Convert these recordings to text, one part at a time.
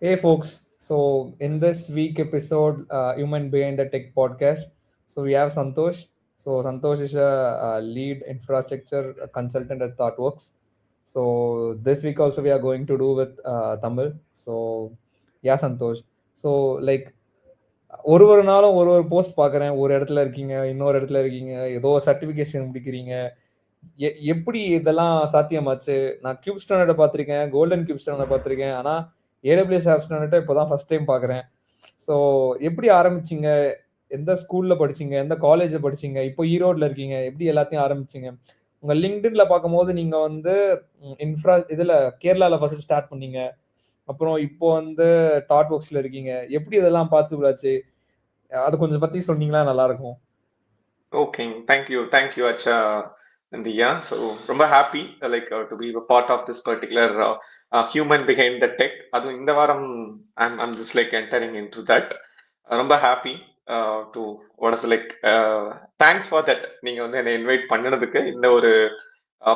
Hey folks, so in this week episode, Human Behind the Tech podcast, so we have Santosh. So Santosh is a lead infrastructure consultant at ThoughtWorks. So this week also we are going to do with Tamil. So yeah, Santosh. So like ஒரு நாளும் ஒரு post பார்க்குறேன். ஒரு இடத்துல இருக்கீங்க, இன்னொரு இடத்துல இருக்கீங்க, ஏதோ சர்டிஃபிகேஷன் முடிக்கிறீங்க. எப்படி இதெல்லாம் சாத்தியமாச்சு? நான் கியூப் ஸ்டாண்டர்ட பார்த்துருக்கேன், கோல்டன் கியூப் ஸ்டாண்டர்ட பார்த்துருக்கேன். ஆனா ஏடபிள்யூஎஸ் ஆப் ஸ்டாண்டர்ட இப்போதான் ஃபர்ஸ்ட் டைம் பார்க்குறேன். ஸோ எப்படி ஆரம்பிச்சீங்க? எந்த ஸ்கூல்ல படிச்சீங்க? எந்த காலேஜ்ல படிச்சீங்க? இப்போ ஈரோட்ல இருக்கீங்க. எப்படி எல்லாத்தையும் ஆரம்பிச்சீங்க? உங்க லிங்க்டின்ல பார்க்கும்போது நீங்க வந்து இதுல கேரளால ஃபர்ஸ்ட் ஸ்டார்ட் பண்ணீங்க. அப்புறம் இப்போ வந்து தாட் ஒர்க்ஸ்ல இருக்கீங்க. எப்படி இதெல்லாம் பாசிபிள் ஆச்சு? அது கொஞ்சம் பத்தி சொன்னீங்கன்னா நல்லா இருக்கும். Okay, thank you, Acha and Diya. So, ரொம்ப happy to be a part of this particular human behind the tech. அது இந்த வாரம் I'm just like entering into that. ரொம்ப happy to what is thanks for that. நீங்க வந்து என்னை invite பண்ணினதுக்கு இந்த ஒரு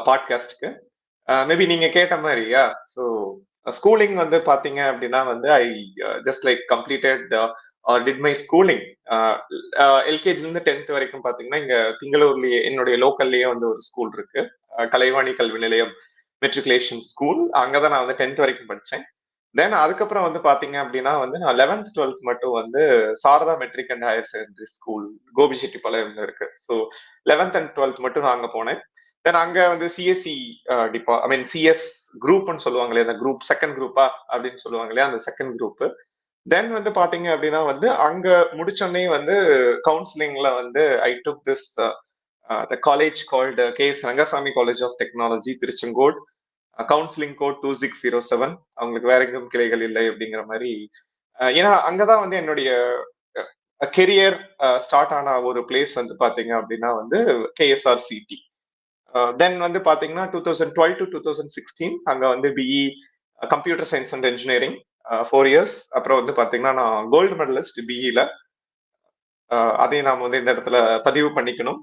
பாட்காஸ்ட்க்கு. மேபி நீங்க கேட்ட மாதிரியா ஸோ ஸ்கூலிங் வந்து பாத்தீங்க அப்படின்னா வந்து I just like completed did my schooling எல்கேஜில இருந்து 10th வரைக்கும் பாத்தீங்கன்னா இங்க திங்களூர்லயே என்னுடைய லோக்கல்லையே வந்து ஒரு ஸ்கூல் இருக்கு, கலைவாணி கல்வி நிலையம் மெட்ரிகுலேஷன் ஸ்கூல். அங்கதான் நான் வந்து 10th வரைக்கும் படிச்சேன். தென் அதுக்கப்புறம் வந்து பாத்தீங்க அப்படின்னா வந்து நான் 11th 12th மட்டும் வந்து Sarada matric and higher secondary school கோபிச்செட்டிப்பாளையம்ல இருக்கு. ஸோ 11th and 12th மட்டும் நான் அங்க போனேன். தென் அங்க வந்து சிஎஸ்சி சிஎஸ் குரூப்னு சொல்லுவாங்களே, அந்த குரூப் செகண்ட் குரூப்பா அப்படின்னு சொல்லுவாங்களே, அந்த செகண்ட் குரூப். தென் வந்து பாத்தீங்க அப்படின்னா வந்து அங்க முடிச்சோடனே வந்து கவுன்சிலிங்ல வந்து I took this the college called KS Rangasamy college of technology Tiruchengode. Counselling code 2607. அவங்களுக்கு வேற எங்கும் கிளைகள் இல்லை அப்படிங்கிற மாதிரி. ஏன்னா அங்கதான் வந்து என்னுடைய கெரியர் ஸ்டார்ட் ஆன ஒரு பிளேஸ் வந்து பாத்தீங்க அப்படின்னா வந்து கேஎஸ்ஆர்சிடி. தென் வந்து பாத்தீங்கன்னா 2012 to 2016 அங்க வந்து BE computer science and engineering 4 years. அப்புறம் வந்து பாத்தீங்கன்னா நான் கோல்டு மெடலிஸ்ட் பிஇல. அதையும் நாம வந்து இந்த இடத்துல பதிவு பண்ணிக்கணும்.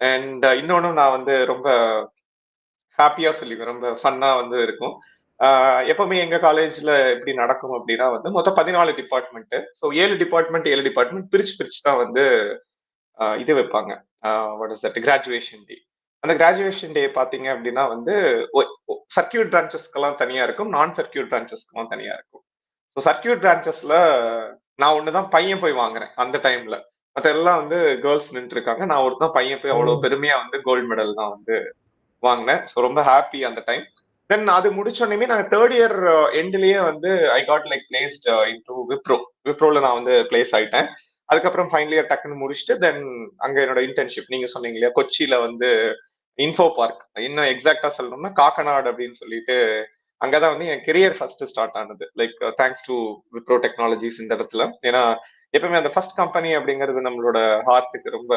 அண்ட் இன்னொன்னு நான் வந்து ரொம்ப ஹாப்பியா சொல்லிக்குவேன், ரொம்ப ஃபன்னா வந்து இருக்கும். எப்பவுமே எங்க காலேஜ்ல எப்படி நடக்கும் அப்படின்னா வந்து மொத்தம் 14 டிபார்ட்மெண்ட். ஸோ 7 டிபார்ட்மெண்ட் பிரிச்சு பிரிச்சு தான் வந்து இது வைப்பாங்க. வாட் இஸ் தட் கிராஜுவேஷன் டே. அந்த கிராஜுவேஷன் டே பாத்தீங்க அப்படின்னா வந்து சர்க்கியூட் பிரான்ச்சஸ்க்கெல்லாம் தனியா இருக்கும், நான் சர்க்கியூட் பிரான்ச்சஸ்க்கெல்லாம் தனியா இருக்கும். ஸோ சர்க்கியூட் பிரான்ச்சஸ்ல நான் ஒண்ணுதான் பையன் போய் வாங்குறேன் அந்த டைம்ல. மற்ற எல்லாம் வந்து கேர்ள்ஸ் நின்று இருக்காங்க. நான் ஒருத்தான் பையன் போய் அவ்வளவு பெருமையா வந்து கோல்டு மெடல் தான் வந்து வாங்கினேன். ஸோ ரொம்ப ஹாப்பி அந்த டைம். தென் அது முடிச்சோடனே நாங்க தேர்ட் இயர் எண்ட்லயே வந்து I got like placed into விப்ரோல நான் வந்து பிளேஸ் ஆயிட்டேன். அதுக்கப்புறம் ஃபைனல் இயர் டக்குன்னு முடிச்சுட்டு தென் அங்க என்னோட இன்டர்ன்ஷிப் நீங்க சொன்னீங்க இல்லையா, கொச்சியில வந்து இன்ஃபோ பார்க், இன்னும் எக்ஸாக்டா சொல்லணும்னா காக்கநாடு அப்படின்னு சொல்லிட்டு அங்கதான் வந்து என் கெரியர் ஃபர்ஸ்ட் ஸ்டார்ட் ஆனது. Like thanks to Wipro technologies இந்த இடத்துல. ஏன்னா எப்பவுமே அந்த ஃபர்ஸ்ட் கம்பெனி அப்படிங்கிறது நம்மளோட ஹார்ட்டுக்கு ரொம்ப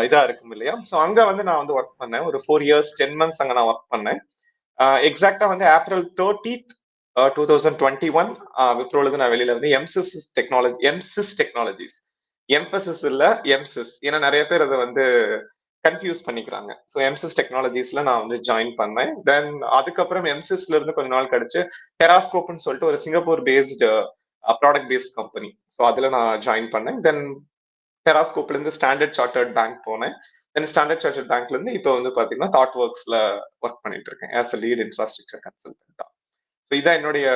இதா இருக்கும் இல்லையா. ஸோ அங்க வந்து நான் வந்து ஒர்க் பண்ணேன் ஒரு 4 years 10 months அங்க நான் ஒர்க் பண்ணேன். எக்ஸாக்டா வந்து ஏப்ரல் 30th 2021 விப்ரோல இருந்து நான் வெளியில வந்து எம்சிஸ் டெக்னாலஜிஸ், எம்பசிஸ் இல்ல எம்சிஸ், ஏன்னா நிறைய பேர் அதை வந்து கன்ஃபியூஸ் பண்ணிக்கிறாங்க. ஸோ எம்சிஸ் டெக்னாலஜிஸ்ல நான் வந்து ஜாயின் பண்ணேன். தென் அதுக்கப்புறம் எம்சிஸ்ல இருந்து கொஞ்ச நாள் கழிச்சு டெராஸ்கோப்னு சொல்லிட்டு ஒரு Singapore based product based company, so அதுல நான் ஜாயின் பண்ணேன். தென் டெராஸ்கோப்ல இருந்து ஸ்டாண்டர்ட் சார்ட்டர்ட் பேங்க் போனேன். தென் ஸ்டாண்டர்ட் சார்ட்டர்ட் பேங்க்ல இருந்து இப்போ வந்து பாத்தீங்கன்னா தாட் ஒர்க்ஸ்ல ஒர்க் பண்ணிட்டு இருக்கேன் ஆஸ் அ லீட் இன்ஃப்ராஸ்ட்ரக்சர் கன்சல்டன்டா. ஸோ இதான் என்னுடைய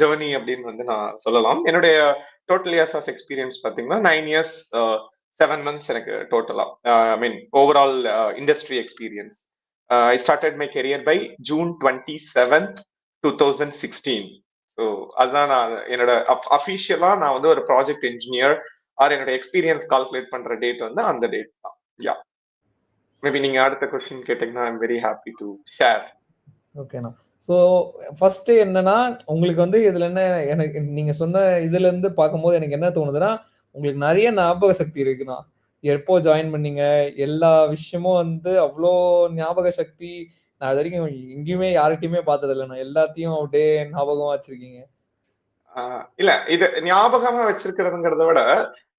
ஜேர்னி அப்படின்னு வந்து நான் சொல்லலாம். என்னுடைய டோட்டல் இயர்ஸ் ஆஃப் எக்ஸ்பீரியன்ஸ் பாத்தீங்கன்னா 9 years 7 months எனக்கு டோட்டலா. Overall industry experience. I started my career by June 27th 2016. So அதுதான் நான் என்னோட அஃபிஷியலா நான் வந்து ஒரு ப்ராஜெக்ட் இன்ஜினியர் ஆர் என்னோட எக்ஸ்பீரியன்ஸ் கால்குலேட் பண்ற டேட் வந்து அந்த டேட் தான். யா, மேபி நீங்க அடுத்த கொஸ்டின் கேட்டீங்கன்னா I'm very happy to share. ஓகேண்ணா. ஸோ ஃபர்ஸ்ட் என்னன்னா உங்களுக்கு வந்து இதுல என்ன, எனக்கு நீங்க சொன்ன இதுல இருந்து பார்க்கும்போது எனக்கு என்ன தோணுதுன்னா உங்களுக்கு நிறைய ஞாபக சக்தி இருக்குண்ணா. எப்போ ஜாயின் பண்ணீங்க, எல்லா விஷயமும் வந்து அவ்வளோ ஞாபக சக்தி நான் இது வரைக்கும் எங்கேயுமே யார்கிட்டயுமே பார்த்தது இல்லைண்ணா. எல்லாத்தையும் அப்படியே ஞாபகமா வச்சிருக்கீங்க. இல்ல இது ஞாபகமா வச்சிருக்கிறதுங்கிறத விட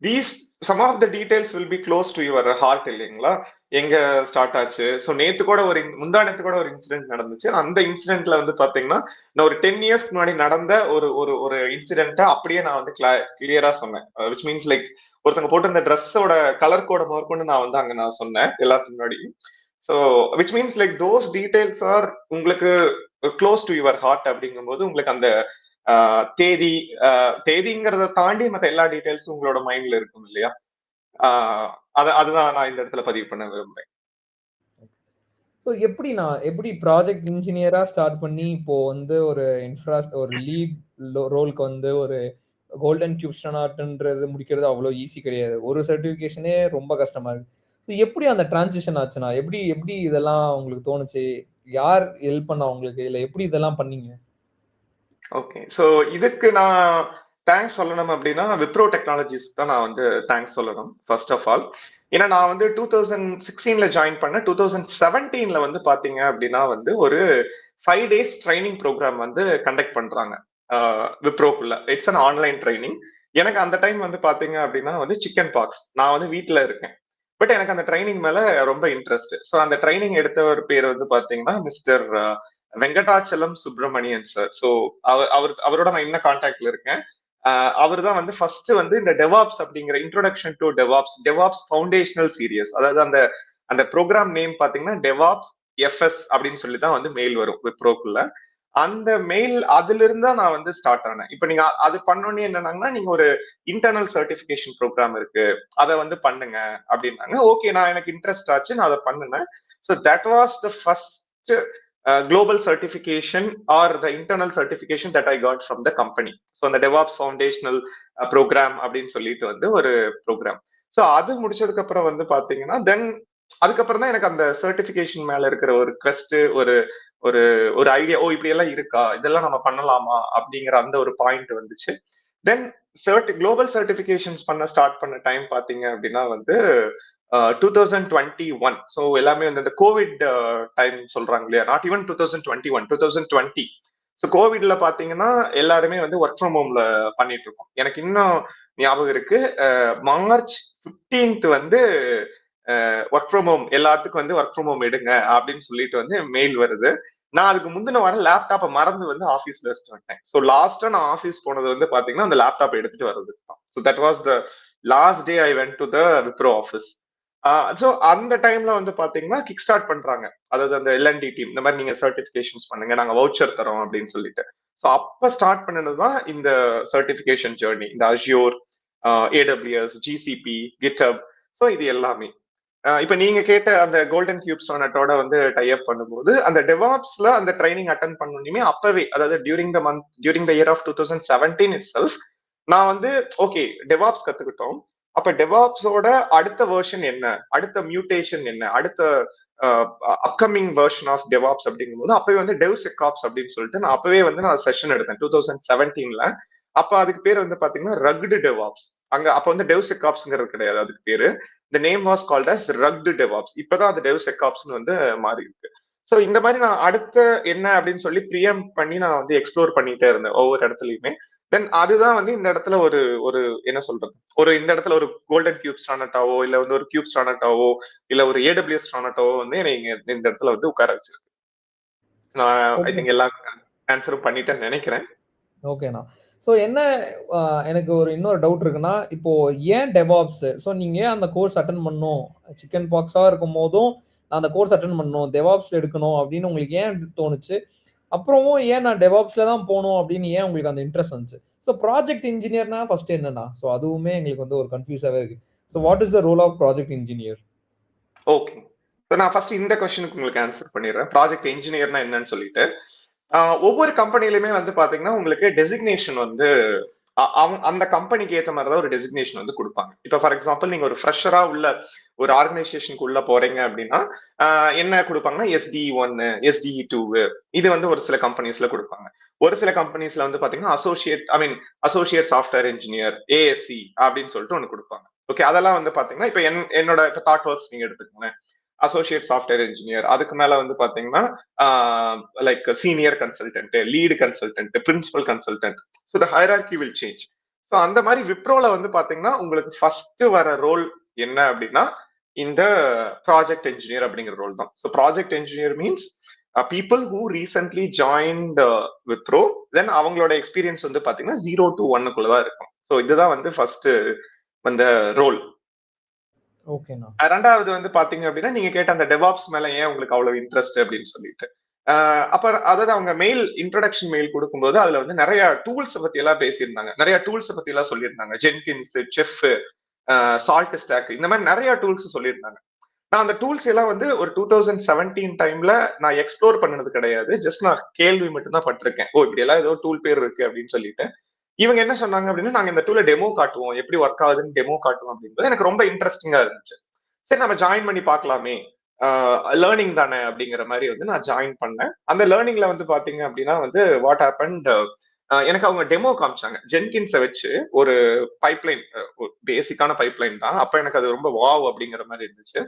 these some of the details will be close to your heart இல்லைங்களா? எங்க ஸ்டார்ட் ஆச்சு. ஸோ நேத்து கூட முந்தா நேத்து கூட ஒரு இன்சிடென்ட் நடந்துச்சு. அந்த இன்சிடென்ட்ல வந்து பாத்தீங்கன்னா நான் ஒரு 10 இயர்ஸ்க்கு முன்னாடி நடந்த ஒரு ஒரு ஒரு இன்சிடென்ட்டை அப்படியே நான் வந்து கிளியரா சொன்னேன். விச் மீன்ஸ் லைக் ஒருத்தங்க போட்டிருந்த ட்ரெஸ்ஸோட கலர் கோட முதற்கொண்டு நான் வந்து அங்க நான் சொன்னேன் எல்லாத்துக்கு முன்னாடி. So which means like those details R உங்களுக்கு க்ளோஸ் டு யுவர் ஹார்ட் அப்படிங்கும்போது உங்களுக்கு அந்த தேதி தேதிங்கிறத தாண்டி மத்த எல்லா டீடைல்ஸும் உங்களோட மைண்ட்ல இருக்கும் இல்லையா? அதுதான் நான் இந்த இடத்துல பதிவு பண்ண விரும்புறேன். ஸோ எப்படி ப்ராஜெக்ட் இன்ஜினியரா ஸ்டார்ட் பண்ணி இப்போ வந்து ஒரு ஒரு லீட் ரோலுக்கு வந்து ஒரு கோல்டன் கியூப் ஸ்டார்ட்ன்றது முடிக்கிறது அவ்வளோ ஈஸி கிடையாது. ஒரு சர்டிஃபிகேஷனே ரொம்ப கஷ்டமா இருக்கு. ஸோ எப்படி அந்த டிரான்சிஷன் ஆச்சுன்னா எப்படி எப்படி இதெல்லாம் உங்களுக்கு தோணுச்சு? யார் ஹெல்ப் பண்ணா உங்களுக்கு? இல்லை எப்படி இதெல்லாம் பண்ணீங்க? ஓகே. ஸோ இதுக்கு நான் தேங்க்ஸ் சொல்லணும் அப்படின்னா விப்ரோ டெக்னாலஜிஸ் தான் நான் வந்து தேங்க்ஸ் சொல்லணும் ஃபர்ஸ்ட் ஆஃப் ஆல். ஏன்னா நான் வந்து 2016ல ஜாயின் பண்ணேன். 2017ல வந்து பாத்தீங்க அப்படின்னா வந்து ஒரு 5 days ட்ரைனிங் ப்ரோக்ராம் வந்து கண்டக்ட் பண்றாங்க விப்ரோக்குள்ள. It's an online training. எனக்கு அந்த டைம் வந்து பாத்தீங்க அப்படின்னா வந்து சிக்கன் பாக்ஸ். நான் வந்து வீட்டுல இருக்கேன். பட் எனக்கு அந்த ட்ரைனிங் மேல ரொம்ப இன்ட்ரெஸ்ட். ஸோ அந்த ட்ரைனிங் எடுத்தவர் பேர் வந்து பாத்தீங்கன்னா mister Venkatachalam Subramanian sir. So அவரோட நான் இன்னும் கான்டாக்ட்ல இருக்கேன். அவர் தான் வந்து ஃபர்ஸ்ட் வந்து இந்த டெவாப்ஸ் அப்படிங்கிற introduction to DevOps foundational series, அதாவது அந்த அந்த ப்ரோக்ராம் நேம் பாத்தீங்கன்னா டெவாப்ஸ் எஃப்எஸ் அப்படின்னு சொல்லி தான் வந்து மெயில் வரும் விப்ரோக்குள்ள. அந்த மெயில் அதுல இருந்தா நான் வந்து ஸ்டார்ட் ஆனேன். இப்ப நீங்க அது பண்ணோன்னே என்னன்னாங்கன்னா நீங்க ஒரு இன்டர்னல் சர்டிபிகேஷன் ப்ரோக்ராம் இருக்கு, அதை வந்து பண்ணுங்க அப்படின்னாங்க. ஓகே, நான் எனக்கு இன்ட்ரெஸ்ட் ஆச்சு, நான் அதை பண்ணினேன். So that was the first global certification or the internal certification that I got from the company. So அந்த DevOps Foundational program அப்படின்னு சொல்லிட்டு வந்து ஒரு ப்ரோக்ராம். ஸோ அது முடிச்சதுக்கு அப்புறம் வந்து பாத்தீங்கன்னா தென் அதுக்கப்புறம் தான் எனக்கு அந்த சர்டிபிகேஷன் மேல இருக்கிற ஒரு க்வெஸ்ட், ஒரு ஒரு ஒரு ஐடியா, ஓ இப்படி எல்லாம் இருக்கா, இதெல்லாம் நம்ம பண்ணலாமா அப்படிங்கிற அந்த ஒரு பாயிண்ட் வந்துச்சு. தென் குளோபல் சர்டிபிகேஷன்ஸ் பண்ண ஸ்டார்ட் பண்ண டைம் பாத்தீங்க அப்படின்னா வந்து 2021. ஸோ எல்லாமே வந்து இந்த கோவிட் டைம் சொல்றாங்க இல்லையா, நாட் ஈவன் 2021, 2020. ஸோ கோவிட்ல பாத்தீங்கன்னா எல்லாருமே வந்து ஒர்க் ஃப்ரம் ஹோம்ல பண்ணிட்டு இருக்கோம். எனக்கு இன்னும் ஞாபகம் இருக்கு, மார்ச் 15th வந்து ஒர்க் ஃப்ரம் ஹோம் எல்லாத்துக்கும் வந்து ஒர்க் ஃப்ரம் ஹோம் எடுங்க அப்படின்னு சொல்லிட்டு வந்து மெயில் வருது. நான் அதுக்கு முந்தின வாரம் லேப்டாப்பை மறந்து வந்து ஆஃபீஸ்ல வச்சுட்டு வந்துட்டேன். ஸோ லாஸ்டா நான் ஆஃபீஸ் போனது வந்து பாத்தீங்கன்னா அந்த லேப்டாப் எடுத்துட்டு வர்றது. So that was the last day I went to the Wipro office. So அந்த டைம்ல வந்து பாத்தீங்கன்னா கிக் ஸ்டார்ட் பண்றாங்க. அதாவது அந்த எல்என்டி டீம் இந்த மாதிரி நீங்க சர்டிபிகேஷன்ஸ் பண்ணுங்க, நாங்க வவுச்சர் தரோம் அப்படின்னு சொல்லிட்டு. ஸோ அப்ப ஸ்டார்ட் பண்ணதுதான் இந்த சர்டிபிகேஷன் ஜேர்னி. இந்த assure, AWS, GCP, GitHub, so இது எல்லாமே. இப்ப நீங்க கேட்ட அந்த கோல்டன் கியூப் ஸ்டார்னட்டோட வந்து டை அப் பண்ணும்போது அந்த டெவாப்ஸ்ல அந்த ட்ரைனிங் அட்டன் பண்ணணுமே அப்பவே, அதாவது during the year of 2017 itself நான் வந்து ஓகே டெவாப்ஸ் கத்துக்கிட்டோம். அப்ப டெவாப்ஸோட அடுத்த வெர்ஷன் என்ன, அடுத்த மியூட்டேஷன் என்ன, அடுத்த அப்கமிங் வெர்ஷன் ஆஃப் டெவாப்ஸ் அப்படிங்கும்போது அப்பவே வந்து டெவ்செக்காப்ஸ் அப்படின்னு சொல்லிட்டு நான் அப்பவே வந்து நான் செஷன் எடுத்தேன் 2017ல. அப்ப அதுக்கு பேர் வந்து பாத்தீங்கன்னா ரக்டு டெவாப்ஸ். அங்க அப்ப வந்து டெவ்செக்காப்ஸ்ங்கிறது கிடையாது அதுக்கு பேரு. the name was called as rugged DevOps. இப்பதான் அது DevSecOpsனு வந்து மாறி இருக்கு. ஸோ இந்த மாதிரி நான் அடுத்த என்ன அப்படின்னு சொல்லி ப்ரீஎம் பண்ணி நான் வந்து எக்ஸ்ப்ளோர் பண்ணிட்டே இருந்தேன் ஒவ்வொரு இடத்துலயுமே. தென் அதுதான் வந்து இந்த இடத்துல ஒரு ஒரு என்ன சொல்றது, ஒரு இந்த இடத்துல ஒரு கோல்டன் கியூப் ஸ்டார்னட்டாவோ இல்ல வந்து ஒரு கியூப் ஸ்டார்னட்டாவோ இல்ல ஒரு ஏடபிள்யூஎஸ் ஸ்டார்னட்டாவோ வந்து எனக்கு இந்த இடத்துல வந்து உட்கார வச்சிருக்கு. நான் ஐ திங்க் எல்லா ஆன்சரும் பண்ணிட்டேன்னு நினைக்கிறேன். ஓகேண்ணா. ஸோ என்ன எனக்கு ஒரு இன்னொரு டவுட் இருக்குன்னா, இப்போ ஏன் டெவாப்ஸ்? ஸோ நீங்க ஏன் அந்த கோர்ஸ் அட்டன் பண்ணணும்? சிக்கன் பாக்ஸா இருக்கும் போதும் நான் அந்த கோர்ஸ் அட்டன் பண்ணணும், டெவாப்ஸ் எடுக்கணும் அப்படின்னு உங்களுக்கு ஏன் தோணுச்சு? அப்புறமும் ஏன் நான் டெவாப்ஸ்ல தான் போகணும் அப்படின்னு ஏன் உங்களுக்கு அந்த இன்ட்ரெஸ்ட் வந்துச்சு? ஸோ ப்ராஜெக்ட் இன்ஜினியர்னா ஃபர்ஸ்ட் என்னன்னா, ஸோ அதுவுமே எங்களுக்கு வந்து ஒரு கன்ஃபியூஸாவே இருக்கு. So what is the role of project engineer? Okay, so நான் ஃபர்ஸ்ட் இந்த கொஸ்டினுக்கு உங்களுக்கு ஆன்சர் பண்ணிடுறேன். ப்ராஜெக்ட் இன்ஜினியர்னா என்னன்னு சொல்லிட்டு. ஒவ்வொரு கம்பெனிலுமே வந்து பாத்தீங்கன்னா உங்களுக்கு டெசிக்னேஷன் வந்து அந்த கம்பெனிக்கு ஏற்ற மாதிரி தான் ஒரு டெசிக்னேஷன் வந்து கொடுப்பாங்க. இப்போ ஃபார் எக்ஸாம்பிள் நீங்க ஒரு ஃப்ரெஷரா உள்ள ஒரு ஆர்கனைசேஷனுக்கு உள்ள போறீங்க அப்படின்னா என்ன கொடுப்பாங்கன்னா SD1, SD2 இது வந்து ஒரு சில கம்பெனிஸ்ல கொடுப்பாங்க. ஒரு சில கம்பெனிஸ்ல வந்து பாத்தீங்கன்னா அசோசியேட் சாஃப்ட்வேர் இன்ஜினியர் ASC அப்படின்னு சொல்லிட்டு ஒன்று கொடுப்பாங்க. ஓகே, அதெல்லாம் வந்து பாத்தீங்கன்னா இப்ப என்னோட தாட் ஒர்க்ஸ் நீங்க எடுத்துக்கோங்க. அசோசியேட் சாஃப்ட்வேர் இன்ஜினியர், அதுக்கு மேல வந்து பாத்தீங்கன்னா like senior consultant, lead consultant, principal consultant. So the hierarchy will change. So அந்த மாதிரி விப்ரோல வந்து பாத்தீங்கன்னா உங்களுக்கு ஃபர்ஸ்ட் வர ரோல் என்ன அப்படின்னா இந்த ப்ராஜெக்ட் என்ஜினியர் அப்படிங்கிற ரோல் தான். So project engineer means people who recently joined Wipro, then அவங்களோட எக்ஸ்பீரியன்ஸ் வந்து பாத்தீங்கன்னா 0 to 1 தான் இருக்கும். ஸோ இதுதான் வந்து ஃபர்ஸ்ட் வந்த ரோல். ஓகேண்ணா. ரெண்டாவது வந்து பாத்தீங்க அப்படின்னா நீங்க கேட்ட அந்த டெவாப்ஸ் மேல ஏன் உங்களுக்கு அவ்வளவு இன்ட்ரெஸ்ட் அப்படின்னு சொல்லிட்டு, அப்புறம் அதாவது அவங்க மெயில் இன்ட்ரோடக்ஷன் மெயில் கொடுக்கும்போது அதுல வந்து நிறைய டூல்ஸ் பத்தி எல்லாம் பேசியிருந்தாங்க, நிறைய டூல்ஸ் பத்தி எல்லாம் சொல்லியிருந்தாங்க. ஜென்கின்ஸ், செஃப், சால்ட் ஸ்டாக், இந்த மாதிரி நிறைய டூல்ஸ் சொல்லியிருந்தாங்க. நான் அந்த டூல்ஸ் எல்லாம் வந்து ஒரு 2017 டைம்ல நான் எக்ஸ்ப்ளோர் பண்ணது கிடையாது. ஜஸ்ட் நான் கேள்வி மட்டும் தான் பட்டிருக்கேன். ஓ இப்படி எல்லாம் ஏதோ டூல் பேர் இருக்கு அப்படின்னு சொல்லிட்டு. இவங்க என்ன சொன்னாங்க அப்படின்னா நாங்க இந்த டூலை டெமோ காட்டுவோம், எப்படி ஒர்க் ஆகுதுன்னு டெமோ காட்டுவோம் அப்படின்றது எனக்கு ரொம்ப இன்ட்ரெஸ்டிங்கா இருந்துச்சு. சரி நம்ம ஜாயின் பண்ணி பார்க்கலாமே, லேர்னிங் தானே அப்படிங்கிற மாதிரி வந்து நான் ஜாயின் பண்ணேன். அந்த லேர்னிங்ல வந்து பாத்தீங்க அப்படின்னா வந்து வாட் ஹேப்பன்ட், எனக்கு அவங்க டெமோ காமிச்சாங்க. ஜென்கின்ஸை வச்சு ஒரு பைப்லைன், பேசிக்கான பைப்லைன் தான். அப்ப எனக்கு அது ரொம்ப வாவ் அப்படிங்கிற மாதிரி இருந்துச்சு.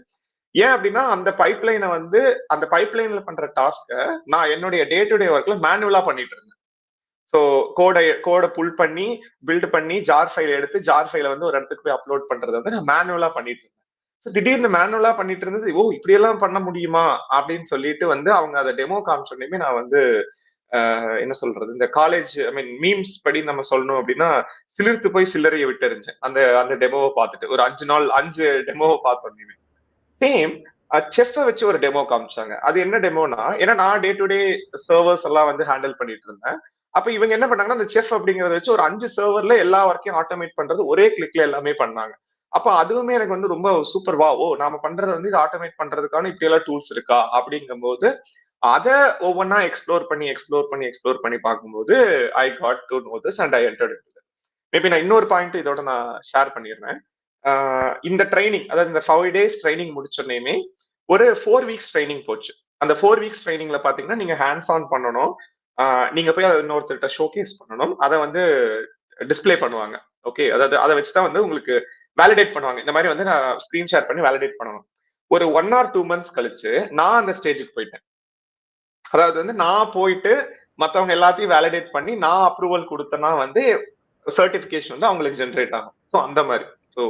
ஏன் அப்படின்னா அந்த பைப்லைனை வந்து அந்த பைப்லைன்ல பண்ற டாஸ்க நான் என்னுடைய டே டு டே ஒர்க்ல மேனுவலா பண்ணிட்டு இருந்தேன். ஸோ கோடை புல் பண்ணி பில்ட் பண்ணி ஜார் ஃபைல் எடுத்து ஜார் ஃபைல வந்து ஒரு இடத்துக்கு போய் அப்லோட் பண்றது வந்து நான் மேனுவலா பண்ணிட்டு இருந்தேன். ஸோ திடீர்னு மேனுவலா பண்ணிட்டு இருந்தது, ஓ இப்படி எல்லாம் பண்ண முடியுமா அப்படின்னு சொல்லிட்டு வந்து அவங்க அதை டெமோ காமிச்சோடனே நான் வந்து என்ன சொல்றது, இந்த காலேஜ் ஐ மீன் மீம்ஸ் படி நம்ம சொல்லணும் அப்படின்னா சிலிர்த்து போய் சில்லறையை விட்டு இருந்துச்சேன் அந்த அந்த டெமோவை பார்த்துட்டு. ஒரு 5 நாள் 5 டெமோவை பார்த்தோன்னே சேம் செஃப்பை வச்சு ஒரு டெமோ காமிச்சாங்க. அது என்ன டெமோனா, ஏன்னா நான் டே டு டே சர்வர்ஸ் எல்லாம் வந்து ஹேண்டில் பண்ணிட்டு இருந்தேன். அப்ப இவங்க என்ன பண்ணாங்கன்னா அந்த செஃப் அப்படிங்கறத வச்சு ஒரு 5 சர்வர்ல எல்லா ஒர்க்கையும் ஆட்டோமேட் பண்றது ஒரே கிளிக்ல எல்லாமே பண்ணாங்க. அப்ப அதுவுமே எனக்கு வந்து ரொம்ப சூப்பர், வா ஓ நாம பண்றதை வந்து இது ஆட்டோமேட் பண்றதுக்கான இப்படி எல்லாம் டூல்ஸ் இருக்கா அப்படிங்கும் போது அதை ஒவ்வொன்னா எக்ஸ்ப்ளோர் பண்ணி பார்க்கும்போது I got to know this and I entered into this. Maybe நான் இன்னொரு பாயிண்ட் இதோட நான் ஷேர் பண்ணிடுறேன். இந்த ட்ரைனிங், அதாவது இந்த 5 days ட்ரைனிங் முடிச்சோடனே ஒரு 4 weeks ட்ரைனிங் போச்சு. அந்த 4 weeks ட்ரைனிங்ல பாத்தீங்கன்னா நீங்க ஹேண்ட்ஸ் ஆன் பண்ணணும், நீங்க போய் அதை இன்னொருத்தர்கிட்ட ஷோகேஸ் பண்ணணும், அதை வந்து டிஸ்பிளே பண்ணுவாங்க. ஓகே, அதாவது அதை வச்சுதான் வந்து உங்களுக்கு வேலிடேட் பண்ணுவாங்க. இந்த மாதிரி வந்து நான் ஸ்கிரீன் ஷேர் பண்ணி வேலிடேட் பண்ணணும். ஒரு 1 or 2 months கழிச்சு நான் அந்த ஸ்டேஜுக்கு போயிட்டேன். அதாவது வந்து நான் போயிட்டு மத்தவங்க எல்லாத்தையும் வேலிடேட் பண்ணி நான் அப்ரூவல் கொடுத்தேன்னா வந்து சர்டிபிகேஷன் வந்து அவங்களுக்கு ஜென்ரேட் ஆகும். ஸோ அந்த மாதிரி. So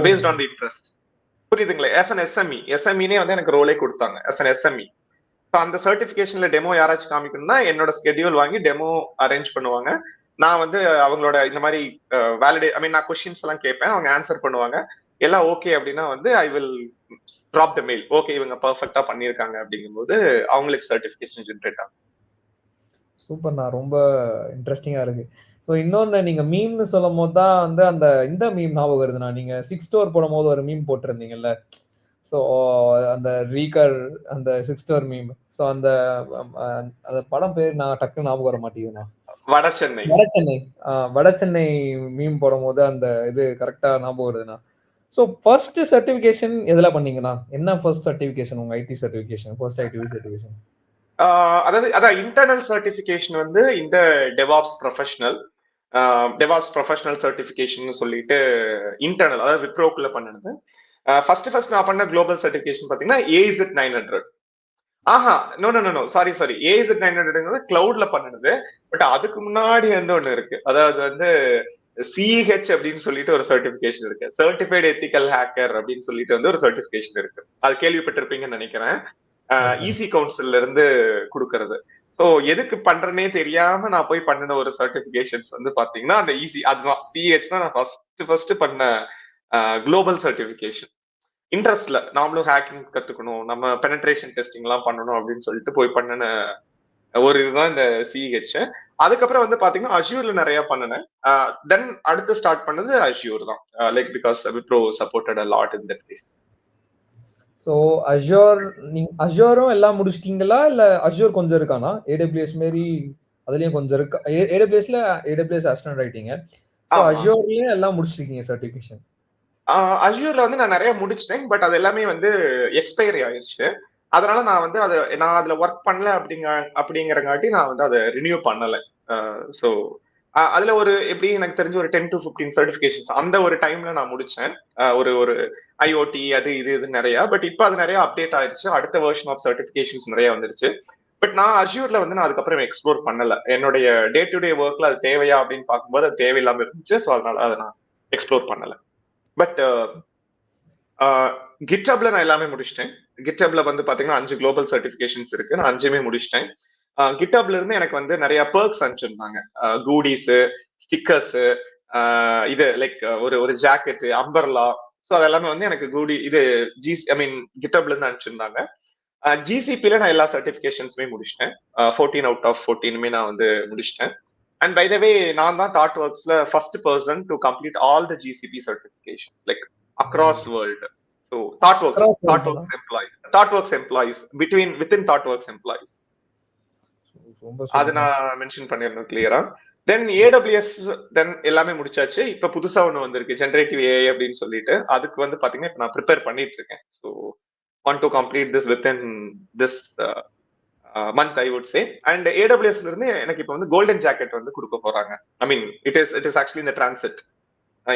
based on the interest. புரியுதுங்களா? as an SME, SME-நே வந்து எனக்கு ரோலே கொடுத்தாங்க as an SME. ஸோ அந்த சர்டிபிகேஷன்ல டெமோ யாராச்சும் காமிக்கணும்னா என்னோட ஸ்கெடியூல் வாங்கி டெமோ அரேஞ்ச் பண்ணுவாங்க. நான் வந்து அவங்களோட இந்த மாதிரி வேலிடேட் ஐ மீன் நான் கொஸ்டின்ஸ் எல்லாம் கேட்பேன், அவங்க ஆன்சர் பண்ணுவாங்க. எல்லாம் ஓகே அப்படின்னா வந்து I will drop the mail, okay இவங்க பர்ஃபெக்டா பண்ணியிருக்காங்க அப்படிங்கும்போது அவங்களுக்கு சர்டிபிகேஷன் ஜென்ரேட் ஆகும். சூப்பர்ண்ணா, ரொம்ப இன்ட்ரெஸ்டிங்கா இருக்கு. ஸோ இன்னொன்னு நீங்க மீம்னு சொல்லும் போது தான் வந்து அந்த இந்த மீம் ஞாபகம் வருதுண்ணா. நீங்க 6 ஸ்டோர் போடும் போது ஒரு மீம் போட்டிருந்தீங்கல்ல. ஸோ அந்த ரீகர் அந்த 6 ஸ்டோர் மீம். ஸோ அந்த அந்த படம் பேர் நான் டக்குன்னு ஞாபகம் வர மாட்டேங்குதுண்ணா. வடசென்னை வடசென்னை மீம் போடும் போது அந்த இது கரெக்டா ஞாபகம் வருதுண்ணா. ஸோ ஃபர்ஸ்ட் சர்டிபிகேஷன் எதுல பண்ணீங்கண்ணா? என்ன ஃபர்ஸ்ட் சர்டிபிகேஷன் உங்க IT certification, first IT certification? அதாவது இன்டர்னல் சர்டிபிகேஷன் வந்து இந்த டெவாப்ஸ் ப்ரொஃபஷனல் சர்டிபிகேஷன் சொல்லிட்டு இன்டர்னல், அதாவது விப்ரோக்குள்ள பண்ணது. ஃபர்ஸ்ட் நான் பண்ண குளோபல் சர்டிபிகேஷன் பாத்தீங்கன்னா AZ 900. நோ சாரி AZ 900 கிளவுட்ல பண்ணது. பட் அதுக்கு முன்னாடி வந்து ஒண்ணு இருக்கு, அதாவது வந்து CH அப்படின்னு சொல்லிட்டு ஒரு சர்டிபிகேஷன் இருக்கு, சர்டிஃபைடு எத்திக்கல் ஹேக்கர் அப்படின்னு சொல்லிட்டு வந்து ஒரு சர்டிபிகேஷன் இருக்கு. அது கேள்விப்பட்டிருப்பீங்கன்னு நினைக்கிறேன். ஈசி கவுன்சில்ல இருந்து கொடுக்கறது. ஸோ எதுக்கு பண்றேனே தெரியாம நான் போய் பண்ணின ஒரு சர்டிபிகேஷன்ஸ் வந்து பாத்தீங்கன்னா அந்த ஈசி, அதுதான் சிஹெச் தான் நான் ஃபர்ஸ்ட் பண்ண குளோபல் சர்டிபிகேஷன். இன்ட்ரெஸ்ட்ல நாமளும் ஹேக்கிங் கத்துக்கணும், நம்ம பெனட்ரேஷன் டெஸ்டிங் எல்லாம் பண்ணணும் அப்படின்னு சொல்லிட்டு போய் பண்ணின ஒரு இதுதான் இந்த சிஹெச். அதுக்கப்புறம் வந்து பாத்தீங்கன்னா அஷ்யூர்ல நிறைய பண்ணினேன். தென் அடுத்து ஸ்டார்ட் பண்ணது அஷ்யூர் தான், like because Wipro supported a lot in that case. So அஷ்யூரும் எல்லாம் முடிச்சிட்டீங்களா இல்ல அஷ்யூர் கொஞ்சம் இருக்கானா? AWS மாரி அதுலயும் கொஞ்சம் இருக்கா? AWS அசிஸ்டன்ட் ஆயிட்டீங்க. ஸோ அஷ்யூர்லயும் எல்லாம் முடிச்சிருக்கீங்க சர்டிபிகேஷன்? அஷ்யூர்ல வந்து நான் நிறைய முடிச்சிட்டேன், பட் அது எல்லாமே வந்து எக்ஸ்பைரி ஆயிடுச்சு. அதனால நான் வந்து நான் அதுல ஒர்க் பண்ணல அப்படிங்கறங்காட்டி நான் வந்து அதை ரினியூ பண்ணல. ஸோ அதுல ஒரு எப்படி எனக்கு தெரிஞ்சு ஒரு 10 to 15 சர்டிபிகேஷன்ஸ் அந்த ஒரு டைம்ல நான் முடிச்சேன். ஒரு ஒரு ஐஓடி அது இது நிறைய. பட் இப்போ அது நிறைய அப்டேட் ஆயிடுச்சு. அடுத்த வெர்ஷன் ஆஃப் சர்டிபிகேஷன்ஸ் நிறைய வந்துருச்சு. பட் நான் அஷ்யூர்ல வந்து நான் அதுக்கப்புறம் எக்ஸ்ப்ளோர் பண்ணல. என்னுடைய டே டு டே ஒர்க்ல அது தேவையா அப்படின்னு பார்க்கும்போது அது தேவையில்லாம இருந்துச்சு. ஸோ அதனால அதை நான் எக்ஸ்ப்ளோர் பண்ணல. பட் கிட்ஹப்ல நான் எல்லாமே முடிச்சிட்டேன். கிட்ஹப்ல வந்து பாத்தீங்கன்னா 5 குளோபல் சர்டிபிகேஷன்ஸ் இருக்கு. நான் 5மே முடிச்சிட்டேன். கிட்ஹப்ல இருந்து எனக்கு வந்து நிறைய பெர்க்ஸ் அனுப்பிச்சிருந்தாங்க. கூடிஸ், ஸ்டிக்கர்ஸ், இது லைக் ஒரு ஒரு ஜாக்கெட், அம்பர்லா. ஸோ அதெல்லாமே வந்து எனக்கு இது கிட்ஹப்ல இருந்து அனுப்பிச்சிருந்தாங்க. ஜிசிபில நான் எல்லா சர்டிபிகேஷன்ஸுமே முடிச்சிட்டேன். 14 அவுட் ஆஃப் 14மே நான் வந்து முடிச்சிட்டேன். அண்ட் பை த வே நான் தான் தாட் ஒர்க்ஸ்ல first person to complete all the GCP certification like across world. So Thoughtworks employees within Thoughtworks employees. அது நான் மென்ஷன் பண்ணிருந்தேன் கிளியரா. தென் ஏடபிள்யூஎஸ் தென் எல்லாமே முடிச்சாச்சு. இப்ப புதுசா ஒண்ணு வந்திருக்கு ஜெனரேட்டிவ் ஏஐ அப்படின்னு சொல்லிட்டு. அதுக்கு வந்து பாத்தீங்கன்னா இப்ப நான் ப்ரிப்பேர் பண்ணிட்டு இருக்கேன். So want to complete this within this month I would say. And AWS ல இருந்து எனக்கு இப்போ வந்து கோல்டன் ஜாக்கெட் வந்து கொடுக்க போறாங்க. I mean it is actually in the transit.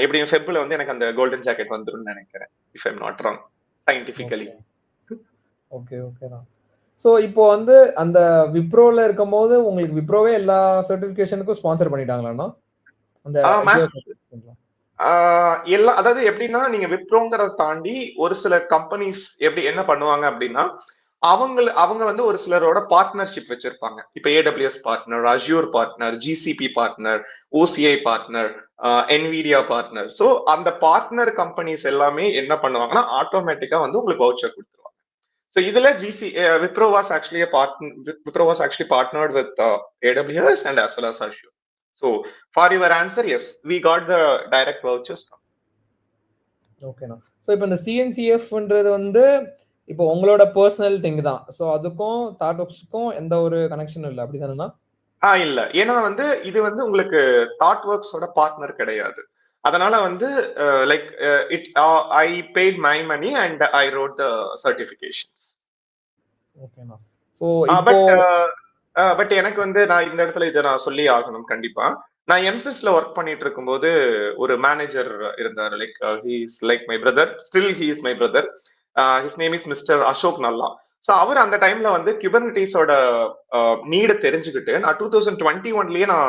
எப்படியும் ஃபெப்ல வந்து எனக்கு அந்த கோல்டன் ஜாக்கெட் வந்துரும்னு நினைக்கிறேன் if I'm not wrong scientifically. Okay ஓகேடா. ஸோ இப்போ வந்து அந்த விப்ரோல இருக்கும்போது உங்களுக்கு விப்ரோவே எல்லா சர்டிஃபிகேஷனுக்கும் ஸ்பான்சர் பண்ணிட்டாங்களாண்ணா? அந்த எல்லாம் அதாவது எப்படின்னா நீங்க விப்ரோங்கிறத தாண்டி ஒரு சில கம்பெனிஸ் எப்படி என்ன பண்ணுவாங்க அப்படின்னா அவங்க வந்து ஒரு சிலரோட பார்ட்னர்ஷிப் வச்சிருப்பாங்க. இப்ப AWS partner, assure partner, GCP partner, OCI partner, Nvidia partner. So அந்த பார்ட்னர் கம்பெனிஸ் எல்லாமே என்ன பண்ணுவாங்கன்னா ஆட்டோமேட்டிக்கா வந்து உங்களுக்கு வவுச்சர் கொடுத்துருவாங்க. ஸோ இதுல Wipro was actually partnered with AWS and as well as Azure. So for your answer, yes, we got the direct vouchers from. ஓகேண்ணா. ஸோ இப்போ இந்த சிஎன்சிஎஃப்ன்றது வந்து இப்போ உங்களோட பர்சனல் திங் தான். ஸோ அதுக்கும் தாட் ஒர்க்ஸ்க்கும் எந்த ஒரு கனெக்ஷனும் இல்லை அப்படிதானேண்ணா? இல்ல. ஏன்னா வந்து இது வந்து உங்களுக்கு தாட் ஒர்க்ஸோட பார்ட்னர் கிடையாது. அதனால வந்து like I paid my money and I wrote the certifications. ஓகேண்ணா. ஸோ இப்போ பட் எனக்கு வந்து நான் இந்த இடத்துல இதை நான் சொல்லி ஆகணும் கண்டிப்பா. நான் எம்சிஸ்ல ஒர்க் பண்ணிட்டு இருக்கும்போது ஒரு மேனேஜர் இருந்தார். Like he is like my brother. Still he is my brother. His name is mister Ashok நல்லா. ஸோ அவர் அந்த டைம்ல வந்து கியூபர்னட்டிஸோட நீடை தெரிஞ்சுக்கிட்டு நான் 2021லயே நான்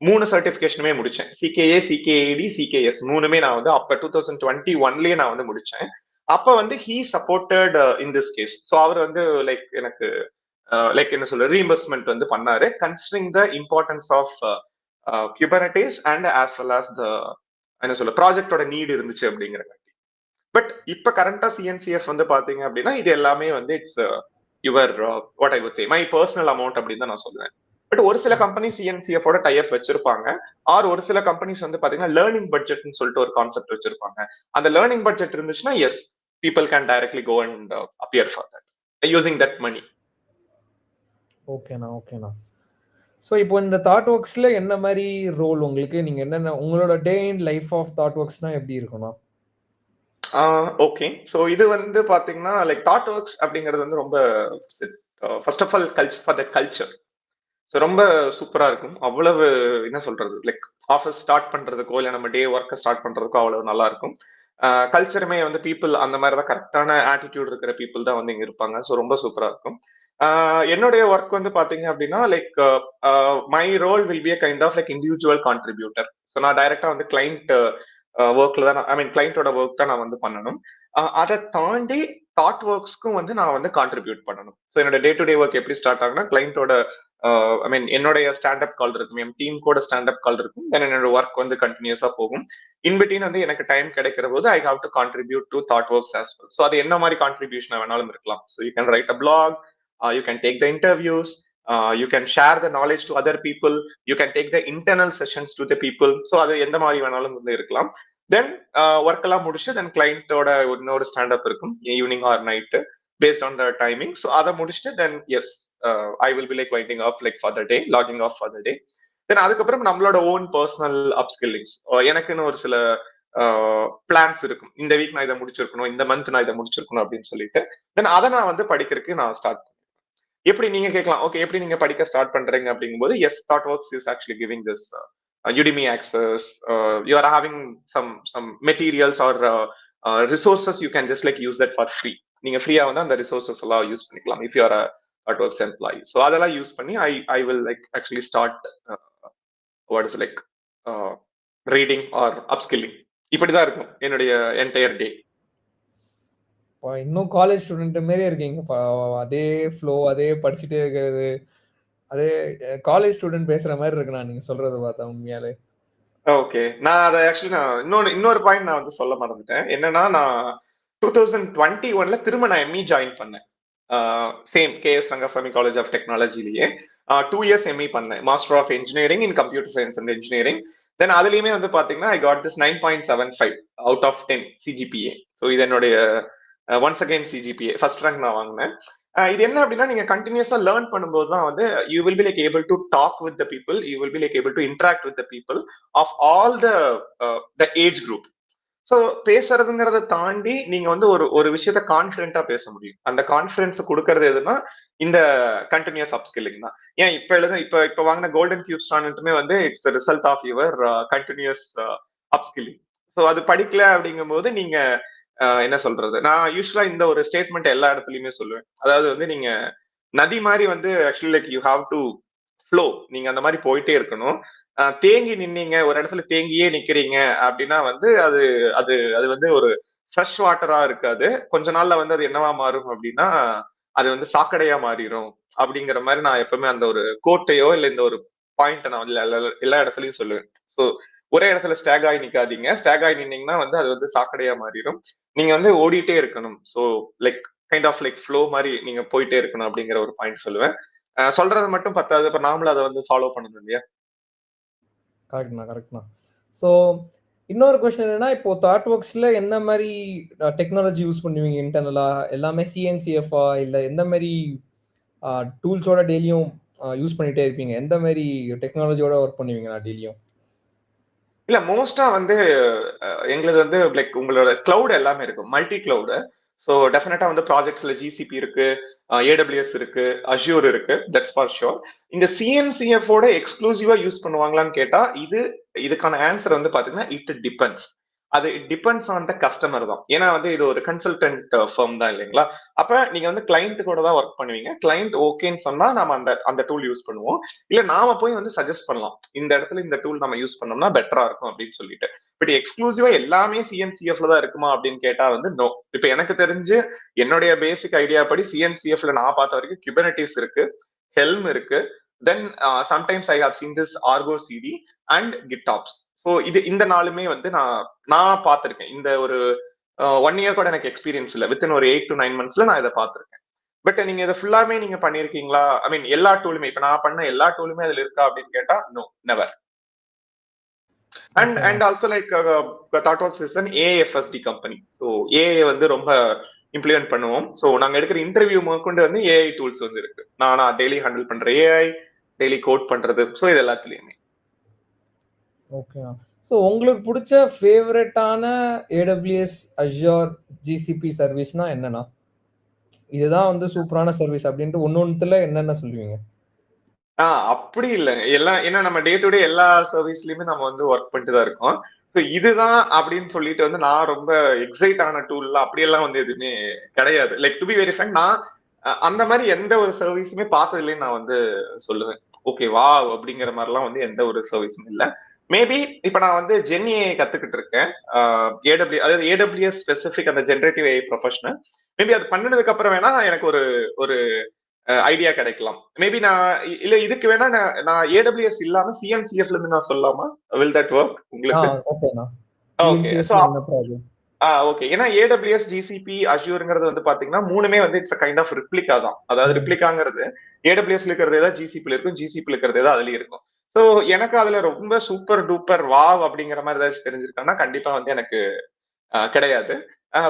3 சர்டிபிகேஷனுமே முடிச்சேன். சிகேஏ, சிகேஏடி, சிகேஎஸ் 3மே நான் வந்து அப்ப 2021லயே நான் வந்து முடிச்சேன். அப்ப வந்து he supported in this case. So அவர் வந்து லைக் எனக்கு லைக் என்ன சொல்ற ரீஇம்பர்ஸ்மெண்ட் வந்து பண்ணாரு considering the importance of Kubernetes and as well as the என்ன சொல்ல ப்ராஜெக்டோட நீட் இருந்துச்சு அப்படிங்கிறது. பட் இப்ப கரண்டா சிஎன்சிஎஃப் வந்து பாத்தீங்க அப்படின்னா இது எல்லாமே வந்து it's your what I would say my personal amount அப்படின்னு தான் நான் சொல்லுவேன். பட் ஒரு சில கம்பெனி சிஎன்சிஎஃப் ஓட டைப் வச்சிருப்பாங்க. ஆர் ஒரு சில கம்பெனிஸ் வந்து பாத்தீங்கன்னா லேர்னிங் பட்ஜெட்னு சொல்லிட்டு ஒரு கான்செப்ட் வச்சிருப்பாங்க. அந்த லேர்னிங் பட்ஜெட் இருந்துச்சுன்னா yes people can directly go and appear for that using that money. ஓகேண்ணா ஓகேண்ணா. ஸோ இப்போ இந்த தாட் ஒர்க்ஸ்ல என்ன மாதிரி ரோல் உங்களுக்கு? நீங்க என்னென்ன உங்களோட டே இன் லைஃப் ஆஃப் தாட் ஒர்க்ஸ்னா எப்படி இருக்கும்னா? ஓகே. ஸோ இது வந்து பாத்தீங்கன்னா லைக் தாட் ஒர்க்ஸ் அப்படிங்கிறது வந்து ரொம்ப first of all for the culture. So ரொம்ப சூப்பரா இருக்கும். அவ்வளவு என்ன சொல்றது லைக் ஆஃபீஸ் ஸ்டார்ட் பண்றதுக்கோ இல்லை நம்ம டே ஒர்க்கை ஸ்டார்ட் பண்றதுக்கோ அவ்வளவு நல்லா இருக்கும். கல்ச்சருமே வந்து பீப்புள் அந்த மாதிரி தான் கரெக்டான ஆட்டிடியூட் இருக்கிற பீப்புள் தான் வந்து இங்க இருப்பாங்க. ஸோ ரொம்ப சூப்பரா இருக்கும். என்னுடைய ஒர்க் வந்து பாத்தீங்க அப்படின்னா like my role will be a kind of like individual contributor. So நான் டைரக்டா வந்து கிளைண்ட் ஒர்க்ல தான் ஐ மீன் கிளைண்டோட ஒர்க் தான் நான் வந்து பண்ணணும். அதை தாண்டி தாட் ஒர்க்ஸ்க்கும் வந்து நான் வந்து கான்ட்ரிபியூட் பண்ணணும். ஸோ என்னோட டே டு டே ஒர்க் எப்படி ஸ்டார்ட் ஆகுனா கிளைண்டோட ஐ மீன் என்னுடைய ஸ்டாண்டப் கால் இருக்கும், என் டீம் கூட ஸ்டாண்டப் கால் இருக்கும். தென் என்னோட ஒர்க் வந்து கண்டினியூஸா போகும். இன்பிட்வீன் வந்து எனக்கு டைம் கிடைக்கிற போது I have to contribute to ThoughtWorks as well. So அது என்ன மாதிரி கான்ட்ரிபியூஷன் வேணாலும் இருக்கலாம். So you can write a blog, you can take the interviews, you can share the knowledge to other people, you can take the internal sessions to the people. So அது எந்த மாதிரி வேணாலும் வந்து இருக்கலாம். தென் ஒர்க் எல்லாம் முடிச்சுட்டு தென் கிளைண்டோட இன்னொரு ஸ்டாண்டப் இருக்கும் evening or night based on the டைமிங். ஸோ அதை முடிச்சுட்டு then yes I will be like winding off like for the day, logging off for the day. Then அதுக்கப்புறம் நம்மளோட ஓன் பர்சனல் அப்ஸ்கில்லிங்ஸ் எனக்குன்னு ஒரு சில பிளான்ஸ் இருக்கும். இந்த வீக் நான் இதை முடிச்சிருக்கணும், இந்த மந்த் நான் இதை முடிச்சிருக்கணும் அப்படின்னு சொல்லிட்டு தென் அதை நான் வந்து படிக்கிறதுக்கு நான் ஸ்டார்ட். எப்படி நீங்க கேட்கலாம், ஓகே எப்படி நீங்க படிக்க ஸ்டார்ட் பண்றீங்க அப்படிங்கும்போது as ThoughtWorks is actually giving this Udemy access, you are having some materials or resources, you can just like use that for free. நீங்க ஃப்ரீயா வந்து அந்த ரிசோர்சஸ் எல்லாம் யூஸ் பண்ணிக்கலாம் if you are a ThoughtWorks employee. So அதெல்லாம் use பண்ணி I will like actually start what is like reading or upskilling. இப்படிதான் இருக்கும் என்னுடைய என்டையர் டே. இன்னும் காலேஜ் ஸ்டூடெண்ட் மாரியே இருக்கீங்க. அதே ஃப்ளோ, அதே படிச்சுட்டே இருக்கிறது, அதே காலேஜ் ஸ்டூடெண்ட் பேசுற மாதிரி இருக்கு நான் நீங்க சொல்றது பார்த்தா உண்மையாலே. ஓகே, நான் அதை ஆக்சுவலி நான் இன்னொரு பாயிண்ட் நான் வந்து சொல்ல மறந்துட்டேன். என்னன்னா, நான் 2021ல திரும்ப நான் எம்இ ஜாயின் பண்ணேன். Same KS Rangasamy college of டெக்னாலஜிலேயே 2 years எம்இ பண்ணேன், master of engineering in computer science and engineering. Then அதுலயுமே வந்து பாத்தீங்கன்னா I got this 9.75 out of 10 CGPA. So இது என்னுடைய once again CGPA first rank நான் வாங்கினேன். இது என்ன அப்படின்னா, நீங்க கண்டினியூஸா லேர்ன் பண்ணும்போது தான் வந்து you will be like able to talk with the people, you will be like able to interact with the people of all the age group. So பேசுறதுங்கிறத தாண்டி நீங்க வந்து ஒரு விஷயத்த கான்பிடென்ட்டா பேச முடியும். அந்த கான்பிடன்ஸ் கொடுக்கறது எதுனா இந்த கண்டினியூஸ் அப்ஸ்கில்லிங் தான். ஏன் இப்ப வாங்கின கோல்டன் கியூப் ஸ்டாண்டுமே வந்து it's result of your continuous upskilling. So அது படிக்கல அப்படிங்கும் போது நீங்க என்ன சொல்றது, நான் யூஸ்வலா இந்த ஒரு ஸ்டேட்மெண்ட் எல்லா இடத்துலயுமே சொல்லுவேன். அதாவது வந்து நீங்க நதி மாதிரி வந்து actually like you have to flow, நீங்க அந்த மாதிரி போயிட்டே இருக்கணும். தேங்கி நின்னீங்க, ஒரு இடத்துல தேங்கியே நிக்கிறீங்க அப்படின்னா வந்து அது அது அது வந்து ஒரு ஃப்ரெஷ் வாட்டரா இருக்காது. கொஞ்ச நாள்ல வந்து அது என்னவா மாறும் அப்படின்னா அது வந்து சாக்கடையா மாறிடும். அப்படிங்கிற மாதிரி நான் எப்பவுமே அந்த ஒரு கோட்டையோ இல்ல இந்த ஒரு பாயிண்ட் நான் வந்து எல்லா இடத்துலயும் சொல்லுவேன். ஸோ ஒரே இடத்துல ஸ்டாக் ஆகி நிக்காதீங்க. ஸ்டாக் ஆகி நின்னீங்கன்னா வந்து அது வந்து சாக்கடையா மாறிடும். நீங்க வந்து ஓடிட்டே இருக்கணும். So like kind of like flow மாதிரி நீங்க போயிட்டே இருக்கணும் அப்படிங்கிற ஒரு பாயிண்ட் சொல்லுவேன். சொல்றது மட்டும் பத்தாது, இப்ப நாமளும் அதை வந்து ஃபாலோ பண்ணணும் இல்லையா? கரெக்ட்ண்ணா. ஸோ இன்னொரு கொஸ்டின் என்னன்னா, இப்போ ThoughtWorksல என்ன மாதிரி டெக்னாலஜி யூஸ் பண்ணுவீங்க இன்டர்னலா? எல்லாமே சிஎன்சிஎஃப்ஆ இல்ல எந்த மாதிரி டூல்ஸோட டெய்லியும் யூஸ் பண்ணிட்டே இருப்பீங்க? எந்த மாதிரி டெக்னாலஜியோட ஒர்க் பண்ணுவீங்க டெய்லியும்? இல்ல மோஸ்டா வந்து எங்களுக்கு வந்து லைக் உங்களோட கிளவுட் எல்லாமே இருக்கும், மல்டி கிளவுடு. ஸோ டெஃபினட்டா வந்து ப்ராஜெக்ட்ஸ்ல ஜிசிபி இருக்கு, ஏடபிள்யூஎஸ் இருக்கு, அஷ்யூர் இருக்கு, தட்ஸ் ஃபார் ஷோர். இந்த சிஎன்சிஎஃபோட எக்ஸ்க்ளூசிவா யூஸ் பண்ணுவாங்களான்னு கேட்டா இதுக்கான ஆன்சர் வந்து பாத்தீங்கன்னா இட் டிபெண்ட்ஸ். அது டிபெண்ட்ஸ் ஆன் த கஸ்டமர் தான். ஏன்னா வந்து இது ஒரு கன்சல்டன்ட் ஃபர்ம் தான் இல்லைங்களா? அப்ப நீங்க வந்து கிளைண்ட் கூட தான் ஒர்க் பண்ணுவீங்க. கிளைண்ட் ஓகேன்னு சொன்னா நம்ம அந்த டூல் யூஸ் பண்ணுவோம். இல்ல நாம போய் வந்து சஜஸ்ட் பண்ணலாம், இந்த இடத்துல இந்த டூல் நம்ம யூஸ் பண்ணோம்னா பெட்டரா இருக்கும் அப்படின்னு சொல்லிட்டு. பட் எக்ஸ்க்ளூசிவா எல்லாமே சிஎன்சிஎஃப்ல தான் இருக்குமா அப்படின்னு கேட்டா வந்து நோ. இப்ப எனக்கு தெரிஞ்சு என்னுடைய பேசிக் ஐடியா படி சிஎன்சிஎஃப்ல நான் பார்த்த வரைக்கும் குபர்னெட்டிஸ் இருக்கு, ஹெல்ம் இருக்கு, then sometimes I have seen this Argo CD and GitOps. So இந்த நாளுமே வந்து நான் பார்த்திருக்கேன். இந்த ஒரு 1 year கூட எனக்கு எக்ஸ்பீரியன்ஸ் இல்லை, வித்தின் ஒரு 8 to 9 monthsல நான் இதை பார்த்திருக்கேன். பட் நீங்க இதை ஃபுல்லாமே நீங்க பண்ணிருக்கீங்களா? ஐ மீன் எல்லா டூலுமே, இப்ப நான் பண்ண எல்லா டூலுமே அதுல இருக்கா அப்படின்னு கேட்டா no, never. And also like ThoughtWorks is an AFSD company. So AI வந்து ரொம்ப இம்ப்ளிமெண்ட் பண்ணுவோம். ஸோ நாங்க எடுக்கிற இன்டர்வியூ முதற்கொண்டு வந்து ஏஐ டூல்ஸ் வந்து இருக்கு. நானா டெய்லி ஹேண்டில் பண்ற ஏஐ, டெய்லி கோட் பண்றது, ஸோ இது எல்லாத்துலயுமே. ஓகே. ஸோ உங்களுக்கு பிடிச்ச ஃபேவரட்டான ஏடபிள்யூஎஸ், அஷ்யூர், ஜிசிபி சர்வீஸ்னா என்னன்னா? இதுதான் வந்து சூப்பரான சர்வீஸ் அப்படின்ட்டு ஒன்னொன்னுல என்னென்ன சொல்லுவீங்க? அப்படி இல்லை, எல்லாம் ஏன்னா நம்ம டே டு டே எல்லா சர்வீஸ்லயுமே நம்ம வந்து ஒர்க் பண்ணிட்டு தான் இருக்கோம். ஸோ இதுதான் அப்படின்னு சொல்லிட்டு வந்து நான் ரொம்ப எக்ஸைட் ஆன டூல்லாம் அப்படியெல்லாம் வந்து எதுவுமே கிடையாது. Like to be very frank, நான் அந்த மாதிரி எந்த ஒரு சர்வீஸுமே பார்த்ததுலேயே நான் வந்து சொல்லுவேன் ஓகே வா அப்படிங்கிற மாதிரிலாம் வந்து எந்த ஒரு சர்வீஸும் இல்லை. மேபி இப்ப நான் வந்து ஜென்ஏ கத்துக்கிட்டு இருக்கேன், அதாவது ஏடபிள்யூஎஸ் ஸ்பெசிபிக் அந்த ஜெனரேட்டிவ் ஏஐ ப்ரொஃபஷனல். மேபி அது பண்ணினதுக்கு அப்புறம் வேணா எனக்கு ஒரு ஐடியா கிடைக்கலாம். மேபி இல்ல இதுக்கு வேணா நான் ஏடபிள்யூஎஸ் இல்லாம சிஎன்சிஎஃப்ல இருந்து நான் சொல்லலாமா? வில் தட் ஒர்க் உங்களுக்கு? Okay, so okay. ஏன்னா ஏடபிள்யூஎஸ், ஜிசிபி, அஷ்யூர்ங்கிறது வந்து பாத்தீங்கன்னா மூணுமே வந்து இட்ஸ் கைண்ட் ஆஃப் ரிப்ளிகா தான். அதாவது ரிப்ளிகாங்கிறது ஏடபிள்யூஎஸ்ல இருக்கிறது ஏதாவது ஜிசிபில இருக்கும், ஜிசிபில இருக்கிறது ஏதாவது அதுலயும் இருக்கும். ஸோ எனக்கு அதுல ரொம்ப சூப்பர் டூப்பர் வாவ் அப்படிங்கிற மாதிரி ஏதாச்சும் தெரிஞ்சிருக்காங்கன்னா கண்டிப்பா வந்து எனக்கு கிடையாது.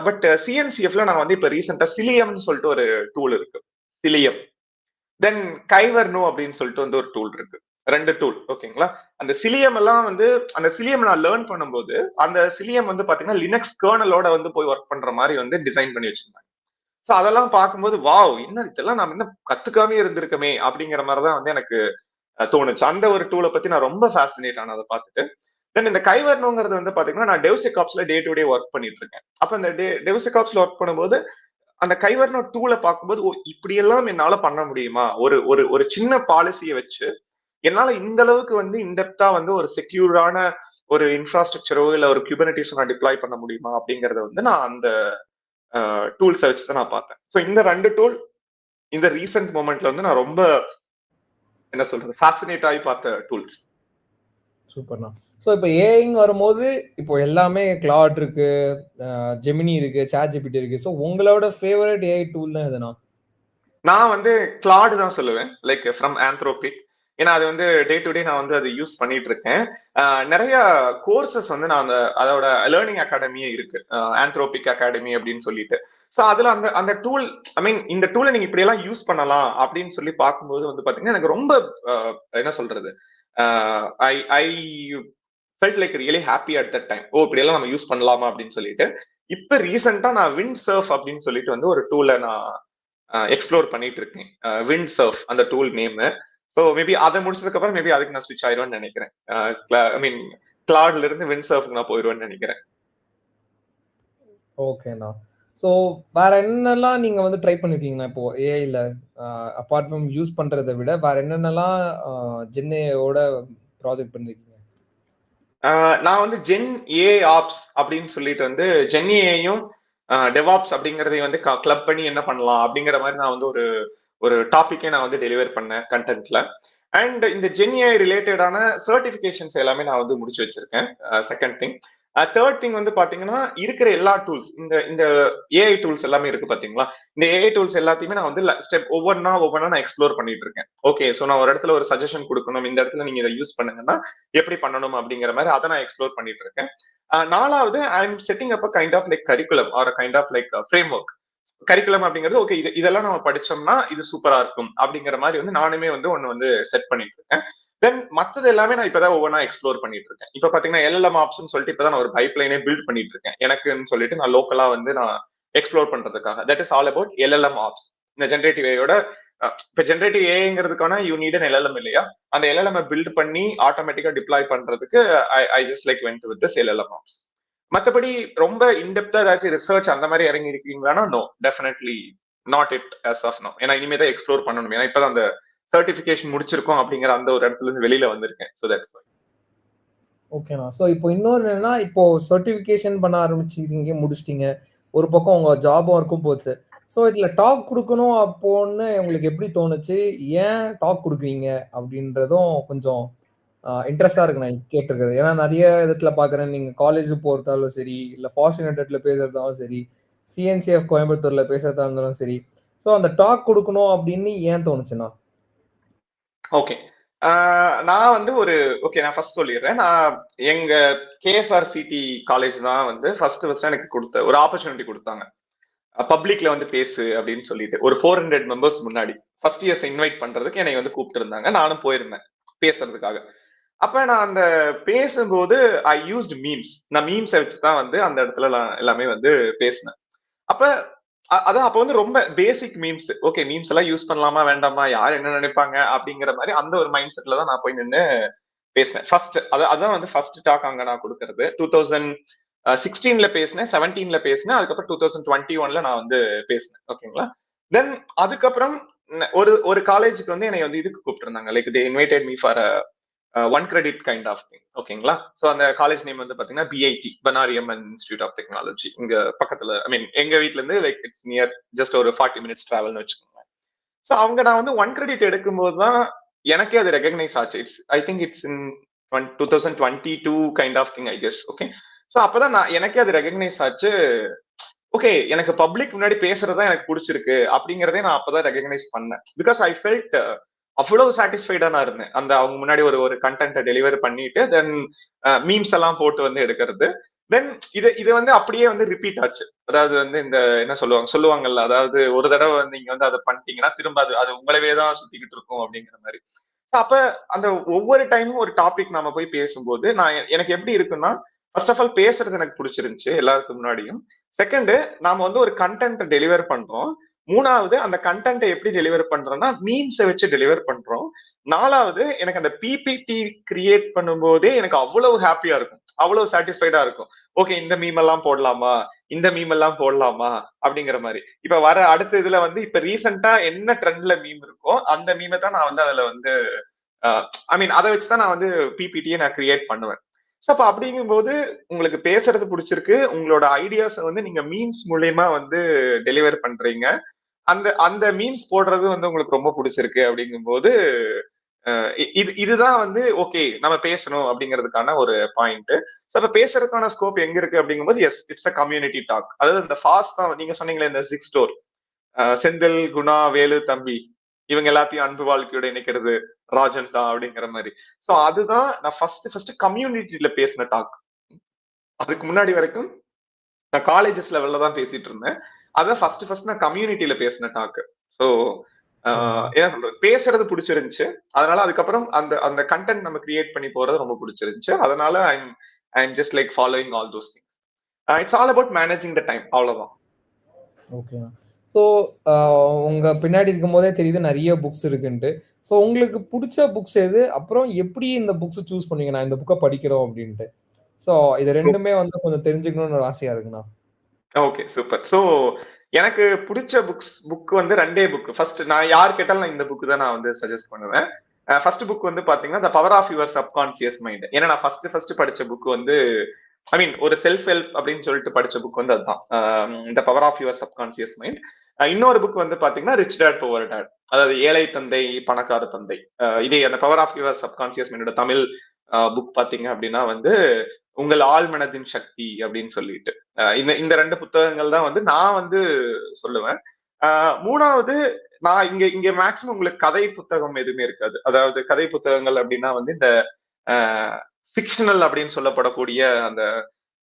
பட் சிஎன்சிஎஃப்ல நான் வந்து இப்ப ரீசெண்டா சிலியம்னு சொல்லிட்டு ஒரு டூல் இருக்கு, சிலியம். தென் கைவர்னோ அப்படின்னு சொல்லிட்டு வந்து ஒரு டூல் இருக்கு, 2 டூல். ஓகேங்களா? அந்த சிலியம் எல்லாம் வந்து அந்த சிலியம் நான் லேர்ன் பண்ணும்போது அந்த சிலியம் வந்து பாத்தீங்கன்னா லினக்ஸ் கர்னலோட வந்து போய் ஒர்க் பண்ற மாதிரி வந்து டிசைன் பண்ணி வச்சிருந்தாங்க. ஸோ அதெல்லாம் பார்க்கும்போது வாவ், என்ன இதெல்லாம் நாம என்ன கத்துக்காமே இருந்திருக்கமே அப்படிங்கிற மாதிரிதான் வந்து எனக்கு தோணுச்சு. அந்த ஒரு டூலை பத்தி நான் ரொம்ப ஃபேசினேட் ஆனதை பார்த்துட்டு. தென் இந்த கைவர்னோங்கிறது வந்து பாத்தீங்கன்னா நான் டெவ்செகாப்ஸ்ல டே டு டே ஒர்க் பண்ணிட்டு இருக்கேன். அப்ப இந்த டெவ்செகாப்ஸ்ல ஒர்க் பண்ணும்போது அந்த கைவர்னோ டூலை பார்க்கும்போது இப்படி எல்லாம் என்னால பண்ண முடியுமா, ஒரு ஒரு ஒரு சின்ன பாலிசியை வச்சு என்னால இந்த அளவுக்கு வந்து இன்டெப்தா வந்து ஒரு செக்யூரான ஒரு இன்ஃப்ராஸ்ட்ரக்சரோ இல்ல ஒரு குபர்னட்டிஸோ நான் டிப்ளாய் பண்ண முடியுமா அப்படிங்கறத வந்து நான் அந்த டூல்ஸை வச்சு தான் நான் பார்த்தேன். ஸோ இந்த 2 டூல் இந்த ரீசெண்ட் மொமெண்ட்ல வந்து நான் ரொம்ப என்ன சொல்றது ஃபேசினேட் ஆகி பார்த்த டூல்ஸ். சூப்பர்ண்ணா. ஸோ இப்போ ஏஐன்னு வரும்போது இப்போ எல்லாமே கிளாட் இருக்கு, ஜெமினி இருக்கு, சாட் ஜிபிடி இருக்கு. ஸோ உங்களோட ஃபேவரட் ஏஐ டூல்னா எதுனா? நான் வந்து கிளாட் தான் சொல்லுவேன், லைக் ஃப்ரம் ஆந்த்ரோபிக். ஏன்னா அது வந்து டே டு டே நான் வந்து அதை யூஸ் பண்ணிட்டு இருக்கேன். நிறைய கோர்சஸ் வந்து நான் அதோட லேர்னிங் அகாடமியே இருக்கு, ஆந்த்ரோபிக் அகாடமி அப்படின்னு சொல்லிட்டு. ஸோ அதுல அந்த அந்த டூல், ஐ மீன் இந்த டூலை நீங்க இப்படி எல்லாம் யூஸ் பண்ணலாம் அப்படின்னு சொல்லி பார்க்கும்போது வந்து பாத்தீங்கன்னா எனக்கு ரொம்ப என்ன சொல்றது, I I felt like really happy at that time. Oh இப்படி எல்லாம் நம்ம யூஸ் பண்ணலாமா அப்படின்னு சொல்லிட்டு. இப்ப ரீசெண்டா நான் விண்ட் சர்ஃப் அப்படின்னு சொல்லிட்டு வந்து ஒரு டூலை நான் எக்ஸ்ப்ளோர் பண்ணிட்டு இருக்கேன். விண்ட் சர்ஃப் அந்த டூல் நேம். ஸோ மேபி அதை முடிச்சதுக்கு அப்புறம் மேபி அதுக்கு நான் ஸ்விட்ச் ஆயிடுவேன்னு நினைக்கிறேன். ஐ மீன் கிளாட்ல இருந்து விண்ட் சர்ஃப்க்கு நான் போயிடுவேன்னு நினைக்கிறேன். ஓகேண்ணா. ஸோ வேற என்னெல்லாம் நீங்க வந்து ட்ரை பண்ணிருக்கீங்கண்ணா இப்போ ஏஐல? அப்பார்ட் ஃப்ரம் யூஸ் பண்றதை விட வேற என்னென்னலாம் ஜென்ஏயோட ப்ராஜெக்ட் பண்ணிருக்கீங்க? நான் வந்து ஜென் ஏ ஆப்ஸ் அப்படின்னு சொல்லிட்டு வந்து ஜென் ஏயும் டெவாப்ஸ் அப்படிங்கறதையும் வந்து கிளப் பண்ணி என்ன பண்ணலாம் அப்படிங்கிற மாதிரி நான் வந்து ஒரு ஒரு டாபிக்கே நான் வந்து டெலிவர் பண்ணேன் கண்டென்ட்ல. அண்ட் இந்த ஜென்ஏ ரிலேட்டடான சர்டிபிகேஷன்ஸ் எல்லாமே நான் வந்து முடிச்சு வச்சிருக்கேன். Second thing. தேர்ட் திங் வந்து பாத்தீங்கன்னா இருக்கிற எல்லா டூல்ஸ், இந்த இந்த ஏஐ டூல்ஸ் எல்லாமே இருக்கு பாத்தீங்களா, இந்த ஏஐ டூல்ஸ் எல்லாத்தையுமே நான் வந்து ஸ்டெப் ஒவ்வொன்னா நான் எக்ஸ்ப்ளோர் பண்ணிட்டு இருக்கேன். ஓகே, ஸோ நான் ஒரு இடத்துல ஒரு சஜஷன் கொடுக்கணும், இந்த இடத்துல நீங்க இதை யூஸ் பண்ணுங்கன்னா எப்படி பண்ணணும் அப்படிங்கிற மாதிரி அதை நான் எக்ஸ்ப்ளோர் பண்ணிட்டு இருக்கேன். நாலாவது, I am setting up kind of like curriculum or kind of like framework. Curriculum அப்படிங்கிறது ஓகே, இதெல்லாம் நம்ம படிச்சோம்னா இது சூப்பரா இருக்கும் அப்படிங்கிற மாதிரி வந்து நானுமே வந்து ஒன்னு வந்து செட் பண்ணிட்டு இருக்கேன். தென் மத்தது எல்லாமே நான் இப்பதான் ஒவ்வொன்றா எக்ஸ்ப்ளோர் பண்ணிட்டு இருக்கேன். இப்ப பாத்தீங்கன்னா எல்எல்எம் ஆப்ஷன் சொல்லிட்டு இப்பதான் நான் ஒரு பைப்லைனே பில்ட் பண்ணிட்டு இருக்கேன் எனக்குன்னு சொல்லிட்டு, நான் லோக்கலா வந்து நான் எக்ஸ்ப்ளோர் பண்றதுக்காக. That is all about LLM ops. இந்த ஜென்ரேட்டிவ் ஏயோட இப்ப ஜென்ரேட்டிவ் ஏங்கிறதுக்கான யூ நீட் அன் எல்எல்எம் இல்லையா, அந்த எல்எல்எம் பில்ட் பண்ணி ஆட்டோமேட்டிக்கா டிப்ளாய் பண்றதுக்கு I just like went with this LLM ops. மத்தபடி ரொம்ப இன்டெப்தா ஏதாச்சும் ரிசர்ச் அந்த மாதிரி இறங்கி இருக்கீங்களானா no, definitely not it as of now. ஏன்னா இனிமே தான் எக்ஸ்ப்ளோர் பண்ணணும். ஏன்னா இப்பதான் அந்த சர்டிபிகேஷன் முடிச்சிருக்கோம் அப்படிங்கிற அந்த ஒரு இடத்துல இருந்து வெளியில வந்திருக்கேன். So that's why. ஓகேண்ணா. ஸோ இப்போ இன்னொரு என்னன்னா, இப்போ சர்டிஃபிகேஷன் பண்ண ஆரம்பிச்சிருக்கீங்க, முடிச்சிட்டீங்க. ஒரு பக்கம் உங்க ஜாப் ஒர்க்கும் போச்சு. ஸோ இதுல டாக் கொடுக்கணும் அப்போன்னு உங்களுக்கு எப்படி தோணுச்சு? ஏன் டாக் கொடுக்குறீங்க அப்படின்றதும் கொஞ்சம் இன்ட்ரெஸ்டா இருக்கு நான் கேட்டிருக்கிறது. ஏன்னா நிறைய இடத்துல பாக்குறேன், நீங்க காலேஜ் போறதாலும் சரி, இல்ல ஃபாஸ்ட் யுனைடெட்ல பேசுறதாலும் சரி, சிஎன்சிஎஃப் கோயம்புத்தூர்ல பேசுறதா இருந்தாலும் சரி, ஸோ அந்த டாக் கொடுக்கணும் அப்படின்னு ஏன் தோணுச்சுண்ணா? ஓகே, நான் வந்து ஓகே நான் ஃபர்ஸ்ட் சொல்லிடுறேன். நான் எங்க கேஎஸ்ஆர்சிடி காலேஜ் தான் வந்து ஃபர்ஸ்ட் எனக்கு கொடுத்த ஒரு ஆப்பர்ச்சுனிட்டி கொடுத்தாங்க. பப்ளிக்ல வந்து பேசு அப்படின்னு சொல்லிட்டு ஒரு 400 மெம்பர்ஸ் முன்னாடி ஃபர்ஸ்ட் இயர்ஸ் இன்வைட் பண்றதுக்கு என்னை வந்து கூப்பிட்டு இருந்தாங்க. நானும் போயிருந்தேன் பேசுறதுக்காக. அப்ப நான் அந்த பேசும்போது ஐ யூஸ்ட் மீம்ஸ். நான் மீம்ஸை வச்சு தான் வந்து அந்த இடத்துல நான் எல்லாமே வந்து பேசினேன். அப்ப அதான் அப்ப வந்து ரொம்ப பேசிக் மீம்ஸ். ஓகே, மீம்ஸ் எல்லாம் யூஸ் பண்ணலாமா வேண்டாமா, யார் என்ன நினைப்பாங்க அப்படிங்கிற மாதிரி அந்த ஒரு மைண்ட் செட்ல தான் நான் போய் நின்று பேசினேன். ஃபர்ஸ்ட் அதான் வந்து ஃபர்ஸ்ட் டாக் அங்க நான் கொடுக்கறது. 2016ல பேசினேன், 17ல பேசினேன், அதுக்கப்புறம் 2021ல நான் வந்து பேசினேன். ஓகேங்களா. தென் அதுக்கப்புறம் ஒரு ஒரு காலேஜுக்கு வந்து என்னை வந்து இதுக்கு கூப்பிட்டு இருந்தாங்க. Like they invited me for one credit kind of thing. ஓகேங்களா. ஸோ அந்த காலேஜ் நேம் வந்து பாத்தீங்கன்னா BIT, Bannari Amman institute of technology. இங்க பக்கத்துல, ஐ மீன் எங்க வீட்ல இருந்து லைக் இட்ஸ் நியர் ஜஸ்ட் ஒரு 40 மினிட்ஸ் டிராவல்னு வச்சுக்கோங்க. ஸோ அவங்க நான் வந்து ஒன் கிரெடிட் எடுக்கும்போது தான் எனக்கே அது ரெகக்னைஸ் ஆச்சு. I think it's in 2022 kind of thing I guess. Okay, so அப்பதான் எனக்கே அது ரெகக்னைஸ் ஆச்சு. ஓகே, எனக்கு பப்ளிக் முன்னாடி பேசுறதா எனக்கு பிடிச்சிருக்கு அப்படிங்கறதே நான் அப்பதான் ரெகக்னைஸ் பண்ணேன். பிகாஸ் ஐ ஃபெல்ட் அவ்வளவு சாட்டிஸ்ஃபைடா நான் இருந்தேன். அந்த அவங்க முன்னாடி ஒரு ஒரு கண்டென்ட்டை டெலிவர் பண்ணிட்டு தென் மீம்ஸ் எல்லாம் போட்டு வந்து எடுக்கிறது. தென் இது வந்து அப்படியே வந்து ரிப்பீட் ஆச்சு. அதாவது வந்து இந்த என்ன சொல்லுவாங்கல்ல, அதாவது ஒரு தடவை வந்து நீங்க வந்து அதை பண்ணிட்டீங்கன்னா திரும்ப அது உங்களவே தான் சுத்திக்கிட்டு இருக்கும் அப்படிங்கிற மாதிரி. அப்ப அந்த ஒவ்வொரு டைமும் ஒரு டாபிக் நாம போய் பேசும்போது எனக்கு எப்படி இருக்குன்னா, ஃபர்ஸ்ட் ஆஃப் ஆல் பேசுறது எனக்கு பிடிச்சிருந்துச்சு எல்லாத்துக்கு முன்னாடியும். செகண்ட், நாம வந்து ஒரு கண்டென்ட் டெலிவர் பண்றோம். மூணாவது அந்த கண்டென்ட்டை எப்படி டெலிவர் பண்றோம்னா மீம்ஸை வச்சு டெலிவர் பண்றோம். நாலாவது எனக்கு அந்த பிபிடி கிரியேட் பண்ணும்போதே எனக்கு அவ்வளவு ஹாப்பியா இருக்கும், அவ்வளவு சாட்டிஸ்ஃபைடா இருக்கும். ஓகே, இந்த மீம் எல்லாம் போடலாமா, இந்த மீம் எல்லாம் போடலாமா அப்படிங்கிற மாதிரி. இப்ப வர அடுத்த இதுல வந்து இப்ப ரீசெண்டா என்ன ட்ரெண்ட்ல மீம் இருக்கோ அந்த மீமை தான் நான் வந்து அதுல வந்து ஐ மீன் அதை வச்சுதான் நான் வந்து பிபிடியை நான் கிரியேட் பண்ணுவேன். ஸோ அப்ப அப்படிங்கும்போது உங்களுக்கு பேசுறது பிடிச்சிருக்கு, உங்களோட ஐடியாஸ் வந்து நீங்க மீம்ஸ் மூலியமா வந்து டெலிவர் பண்றீங்க, அந்த அந்த மீம்ஸ் போடுறது வந்து உங்களுக்கு ரொம்ப பிடிச்சிருக்கு அப்படிங்கும்போது இதுதான் வந்து ஓகே நம்ம பேசணும் அப்படிங்கிறதுக்கான ஒரு பாயிண்ட். ஸோ அப்ப பேசுறதுக்கான ஸ்கோப் எங்க இருக்கு அப்படிங்கும்போது yes it's a community talk. அதாவது இந்த ஃபாஸ்ட் தான் நீங்க சொன்னீங்களே இந்த சிக்ஸ் ஸ்டோர், செந்தில், குணா, வேலு, தம்பி இவங்க எல்லாத்தையும் அன்பு வாழ்க்கையோட இணைக்கிறது ராஜன் தான் அப்படிங்கிற மாதிரி. சோ அதுதான் நான் ஃபர்ஸ்ட் கம்யூனிட்டியில பேசின டாக். அதுக்கு முன்னாடி வரைக்கும் நான் காலேஜஸ் லெவல்ல தான் பேசிட்டு இருந்தேன். அதான் ஃபர்ஸ்ட் நான் கம்யூனிட்டியில பேசின டாக். ஸோ என்ன சொல்றது, பேசுறது பிடிச்சிருந்துச்சு. அதனால அதுக்கப்புறம் அந்த அந்த கண்டென்ட் நம்ம கிரியேட் பண்ணி போறது ரொம்ப பிடிச்சிருந்துச்சு. அதனால I'm just like following all those things. It's all about managing the time, அவ்வளவுதான். ஓகே. ஸோ உங்க பின்னாடி இருக்கும் போதே தெரியுது நிறைய புக்ஸ் இருக்குன்ட்டு. ஸோ உங்களுக்கு பிடிச்ச புக்ஸ் எது, அப்புறம் எப்படி இந்த புக்ஸ் சூஸ் பண்ணீங்க நான் இந்த புக்கை படிக்கிறோம் அப்படின்ட்டு? ஸோ இது ரெண்டுமே வந்து கொஞ்சம் தெரிஞ்சுக்கணும்னு ஒரு ஆசையா இருக்குண்ணா. Okay, super. சோ எனக்கு பிடிச்ச புக் வந்து ரெண்டே புக். ஃபர்ஸ்ட் நான் யார் கேட்டாலும் நான் இந்த புக் தான் நான் வந்து சஜஸ்ட் பண்ணுவேன். ஃபர்ஸ்ட் புக் வந்து பாத்தீங்கன்னா the power of your subconscious mind. ஏன்னா நான் ஃபர்ஸ்ட் படிச்ச புக் வந்து ஐ மீன் ஒரு செல்ஃப் ஹெல்ப் அப்படின்னு சொல்லிட்டு படிச்ச புக் வந்து அதுதான், the power of your subconscious mind. இன்னொரு புக் வந்து பாத்தீங்கன்னா ரிச் டேட் புவர் டேட், அதாவது ஏழை தந்தை பணக்கார தந்தை. இதே அந்த பவர் ஆஃப் யுவர் சப்கான்சியஸ் மைண்டோட தமிழ் புக் பாத்தீங்க அப்படின்னா வந்து உங்கள் ஆழ்மனதின் சக்தி அப்படின்னு சொல்லிட்டு. இந்த இந்த ரெண்டு புத்தகங்கள் தான் வந்து நான் வந்து சொல்லுவேன். மூணாவது, நான் இங்க இங்க மேக்சிமம் உங்களுக்கு கதை புத்தகம் எதுவுமே இருக்காது. அதாவது கதை புத்தகங்கள் அப்படின்னா வந்து இந்த ஃபிக்ஷனல் அப்படின்னு சொல்லப்படக்கூடிய அந்த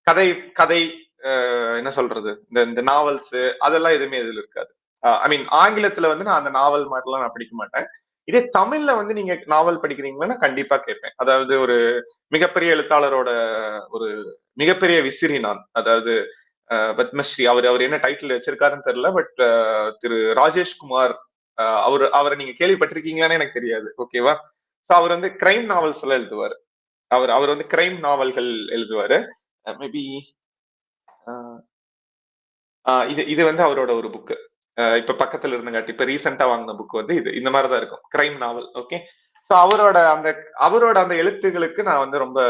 கதை கதை என்ன சொல்றது, இந்த இந்த நாவல்ஸ் அதெல்லாம் எதுவுமே இதுல இருக்காது. ஐ மீன் ஆங்கிலத்துல வந்து நான் அந்த நாவல் மாதிரிலாம் நான் படிக்க மாட்டேன். இதே தமிழ்ல வந்து நீங்க நாவல் படிக்கிறீங்கன்னா கண்டிப்பா கேட்பேன். அதாவது ஒரு மிகப்பெரிய எழுத்தாளரோட ஒரு மிகப்பெரிய விசிறி நான். அதாவது பத்மஸ்ரீ, அவர் என்ன டைட்டில் வச்சிருக்காருன்னு தெரியல, பட் திரு ராஜேஷ்குமார், அவரை நீங்க கேள்விப்பட்டிருக்கீங்களான்னு எனக்கு தெரியாது. ஓகேவா? ஸோ அவர் வந்து கிரைம் நாவல்ஸ் எல்லாம் எழுதுவாரு. அவர் வந்து கிரைம் நாவல்கள் எழுதுவாரு. மேபி இது இது வந்து அவரோட ஒரு புக். இப்ப பக்கத்துல இருந்தங்காட்டி இப்ப ரீசெண்டா வாங்கின புக் வந்து இது இந்த மாதிரிதான் இருக்கும், கிரைம் நாவல். ஓகே. ஸோ அவரோட அந்த எழுத்துகளுக்கு நான் வந்து ரொம்ப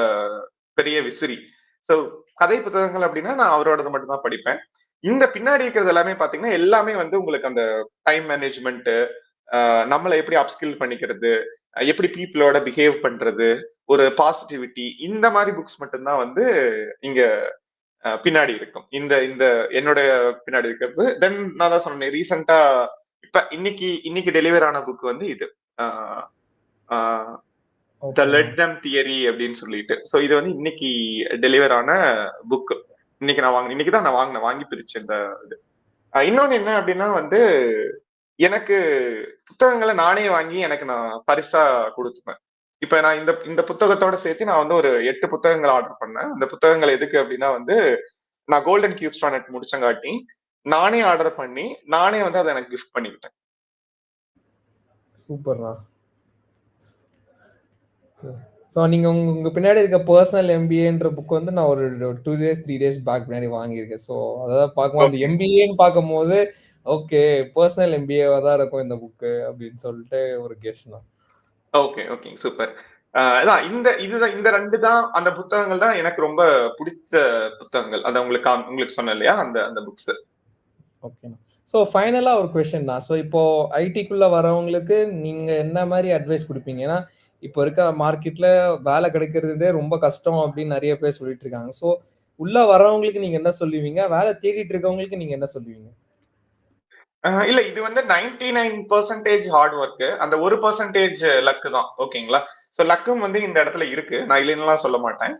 பெரிய விசிறி. ஸோ கதை புத்தகங்கள் அப்படின்னா நான் அவரோடது மட்டும் தான் படிப்பேன். இந்த பின்னாடி இருக்கிறது எல்லாமே பாத்தீங்கன்னா எல்லாமே வந்து உங்களுக்கு அந்த டைம் மேனேஜ்மெண்ட், நம்மளை எப்படி அப்ஸ்கில் பண்ணிக்கிறது, எப்படி பீப்புளோட பிஹேவ் பண்றது, ஒரு பாசிட்டிவிட்டி, இந்த மாதிரி புக்ஸ் மட்டும்தான் வந்து இங்க பின்னாடி இருக்கும். இந்த இந்த என்னுடைய பின்னாடி இருக்கிறது. தென் நான் தான் சொன்னேன் ரீசெண்டா இப்ப இன்னைக்கு டெலிவர் ஆன புக் வந்து இது த லெட் தெம் தியரி அப்படின்னு சொல்லிட்டு. சோ இது வந்து இன்னைக்கு டெலிவர் ஆன புக். இன்னைக்கு தான் நான் வாங்கி பிரிச்சேன் இந்த இது. இன்னொன்னு என்ன அப்படின்னா வந்து எனக்கு புத்தகங்களை நானே வாங்கி எனக்கு நான் பரிசா கொடுத்துப்பேன். இப்ப நான் இந்த இந்த புத்தகத்தோட சேர்த்து நான் வந்து ஒரு 8 புத்தகங்கள் ஆர்டர் பண்ணேன். இந்த புத்தகங்கள் எதுக்கு அப்படின்னா வந்து நான் கோல்டன் கியூப்ஸ் நெட் முடிச்சங்காட்டி நானே ஆர்டர் பண்ணி நானே வந்து அதை எனக்கு கிஃப்ட் பண்ணிக்கிட்டேன். சூப்பர்ண்ணா. ஸோ நீங்க உங்க பின்னாடி இருக்க பர்சனல் எம்பிஏன்ற புக் வந்து நான் ஒரு 2 days 3 days பேக் பின்னாடி வாங்கியிருக்கேன். ஸோ அதாவது பார்க்கும்போது அந்த எம்பிஏன்னு பார்க்கும்போது ஓகே பர்சனல் எம்பிஏவா தான் இருக்கும் இந்த புக்கு அப்படின்னு சொல்லிட்டு ஒரு கெஸ் தான். Okay okay super. அதான் இந்த ரெண்டு தான் அந்த புத்தகங்கள் தான் எனக்கு ரொம்ப பிடிச்ச புத்தகங்கள். அதை உங்களுக்கு சொன்னேன் இல்லையா அந்த அந்த புக்ஸ். ஓகேண்ணா. ஸோ ஃபைனலா ஒரு கொஸ்டின் தான். ஸோ இப்போ ஐடிக்குள்ள வரவங்களுக்கு நீங்க என்ன மாதிரி அட்வைஸ் கொடுப்பீங்க? ஏன்னா இப்போ இருக்க மார்க்கெட்ல வேலை கிடைக்கிறதே ரொம்ப கஷ்டம் அப்படின்னு நிறைய பேர் சொல்லிட்டு இருக்காங்க. ஸோ உள்ள வரவங்களுக்கு நீங்க என்ன சொல்லுவீங்க? வேலை தேடிட்டு இருக்கவங்களுக்கு நீங்க என்ன சொல்லுவீங்க? இல்ல இது வந்து 99% ஹார்ட் ஒர்க், அந்த 1% லக்கு தான். ஓகேங்களா? சோ லக்கும் வந்து இந்த இடத்துல இருக்கு, நான் இல்லைன்னுலாம் சொல்ல மாட்டேன்.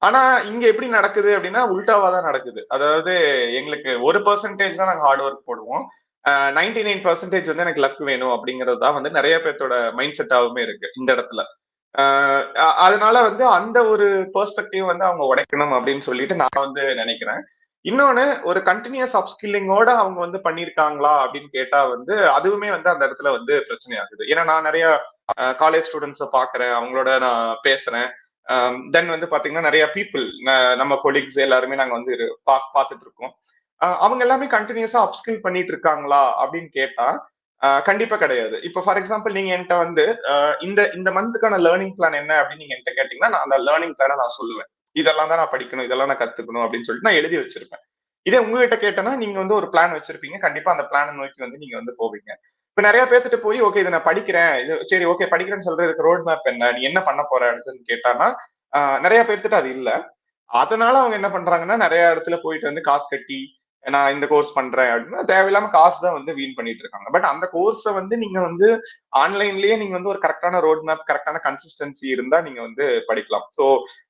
ஆனா இங்க எப்படி நடக்குது அப்படின்னா உல்டாவா தான் நடக்குது. அதாவது எங்களுக்கு 1% தான் நாங்க ஹார்ட் ஒர்க் போடுவோம், 99% வந்து எனக்கு லக் வேணும் அப்படிங்கிறது தான் வந்து நிறைய பேர்த்தோட மைண்ட் செட்டாவுமே இருக்கு இந்த இடத்துல. அதனால வந்து அந்த ஒரு பெர்ஸ்பெக்டிவ் வந்து அவங்க உடைக்கணும் அப்படின்னு சொல்லிட்டு நான் வந்து நினைக்கிறேன். இன்னொன்னு ஒரு கண்டினியூஸ் அப்ஸ்கில்லிங்கோட அவங்க வந்து பண்ணிருக்காங்களா அப்படின்னு கேட்டா வந்து அதுவுமே வந்து அந்த இடத்துல வந்து பிரச்சனை ஆகுது. ஏன்னா நான் நிறைய காலேஜ் ஸ்டூடெண்ட்ஸை பாக்குறேன், அவங்களோட நான் பேசுறேன். தென் வந்து பாத்தீங்கன்னா நிறைய பீப்புள், நம்ம கொலீக்ஸ் எல்லாருமே நாங்க வந்து பார்த்துட்டு இருக்கோம். அவங்க எல்லாமே கண்டினியூஸா அப்ஸ்கில் பண்ணிட்டு இருக்காங்களா அப்படின்னு கேட்டா கண்டிப்பா கிடையாது. இப்போ ஃபார் எக்ஸாம்பிள் நீங்க என்கிட்ட வந்து இந்த இந்த மந்த்துக்கான லேர்னிங் பிளான் என்ன அப்படின்னு நீங்க என்கிட்ட கேட்டீங்கன்னா நான் அந்த லேர்னிங் பிளானை நான் சொல்லுவேன். இதெல்லாம் தான் நான் படிக்கணும், இதெல்லாம் நான் கத்துக்கணும் அப்படின்னு சொல்லிட்டு நான் எழுதி வச்சிருப்பேன். இதே உங்ககிட்ட கேட்டேன்னா நீங்க வந்து ஒரு பிளான் வச்சிருப்பீங்க, கண்டிப்பா அந்த பிளானை நோக்கி வந்து நீங்க வந்து போவீங்க. இப்ப நிறைய பேர்த்துட்டு போய் ஓகே இதை நான் படிக்கிறேன், இது சரி ஓகே படிக்கிறேன்னு சொல்றதுக்கு ரோட் மேப் என்ன, நீ என்ன பண்ண போற அடுத்துன்னு கேட்டானா நிறைய பேர்த்துட்டு அது இல்ல. அதனால அவங்க என்ன பண்றாங்கன்னா நிறைய இடத்துல போயிட்டு வந்து காசு கட்டி நான் இந்த கோர்ஸ் பண்றேன் அப்படின்னா தேவையில்லாம காசு தான் வந்து வீண் பண்ணிட்டு இருக்காங்க. பட் அந்த கோர்ஸை வந்து நீங்க வந்து ஆன்லைன்லயே நீங்க வந்து ஒரு கரெக்டான ரோட் மேப், கரெக்டான கன்சிஸ்டன்சி இருந்தா நீங்க வந்து படிக்கலாம். ஸோ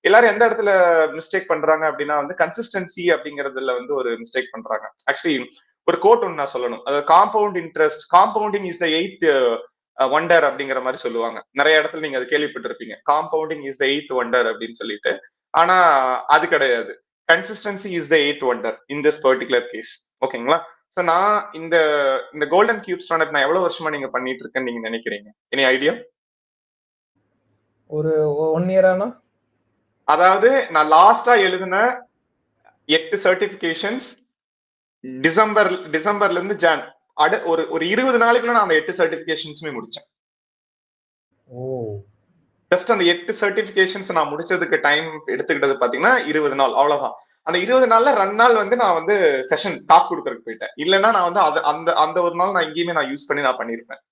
எல்லாரும் எந்த இடத்துல மிஸ்டேக் பண்றாங்க அப்படின்னா வந்து கன்சிஸ்டன்சி அப்படிங்கறதுல வந்து ஒரு மிஸ்டேக் பண்றாங்க. ஆக்சுவலி ஒரு கோட் ஒன்று நான் சொல்லணும், அது compound interest, compounding is the eighth wonder அப்படிங்கிற மாதிரி சொல்லுவாங்க. நிறைய இடத்துல நீங்க அது கேள்விப்பட்டிருப்பீங்க, compounding is the eighth wonder அப்படின்னு சொல்லிட்டு. ஆனா அது கிடையாது, consistency is the eighth wonder in this particular case. ஓகேங்களா? சோ நான் இந்த இந்த கோல்டன் கியூப் ஸ்டாண்டர்ட் நான் எவ்வளவு வருஷமா நீங்க பண்ணிட்டு இருக்கேன்னு நீங்க நினைக்கிறீங்க? Any idea? ஒரு 1 இயரானா? அதாவது நான் லாஸ்டா எழுதின 8 சர்டிபிகேஷன்ஸ் டிசம்பர்ல இருந்து ஜான் ஒரு 20 நாளைக்குள்ள நான் அந்த 8 சர்டிபிகேஷன்ஸுமே முடிச்சேன். ஓ, ஜஸ்ட் அந்த 8 சர்டிபிகேஷன்ஸ் நான் முடிச்சதுக்கு டைம் எடுத்துக்கிட்டது பாத்தீங்கன்னா 20 நாள், அவ்வளவுதான். அந்த 20 நாள்ல 2 நாள் வந்து நான் வந்து செஷன் டாக் கொடுக்கறதுக்கு போயிட்டேன். இல்லைன்னா நான் வந்து அந்த அந்த ஒரு நாள் நான் எங்கேயுமே நான் யூஸ் பண்ணி நான் பண்ணிருப்பேன்.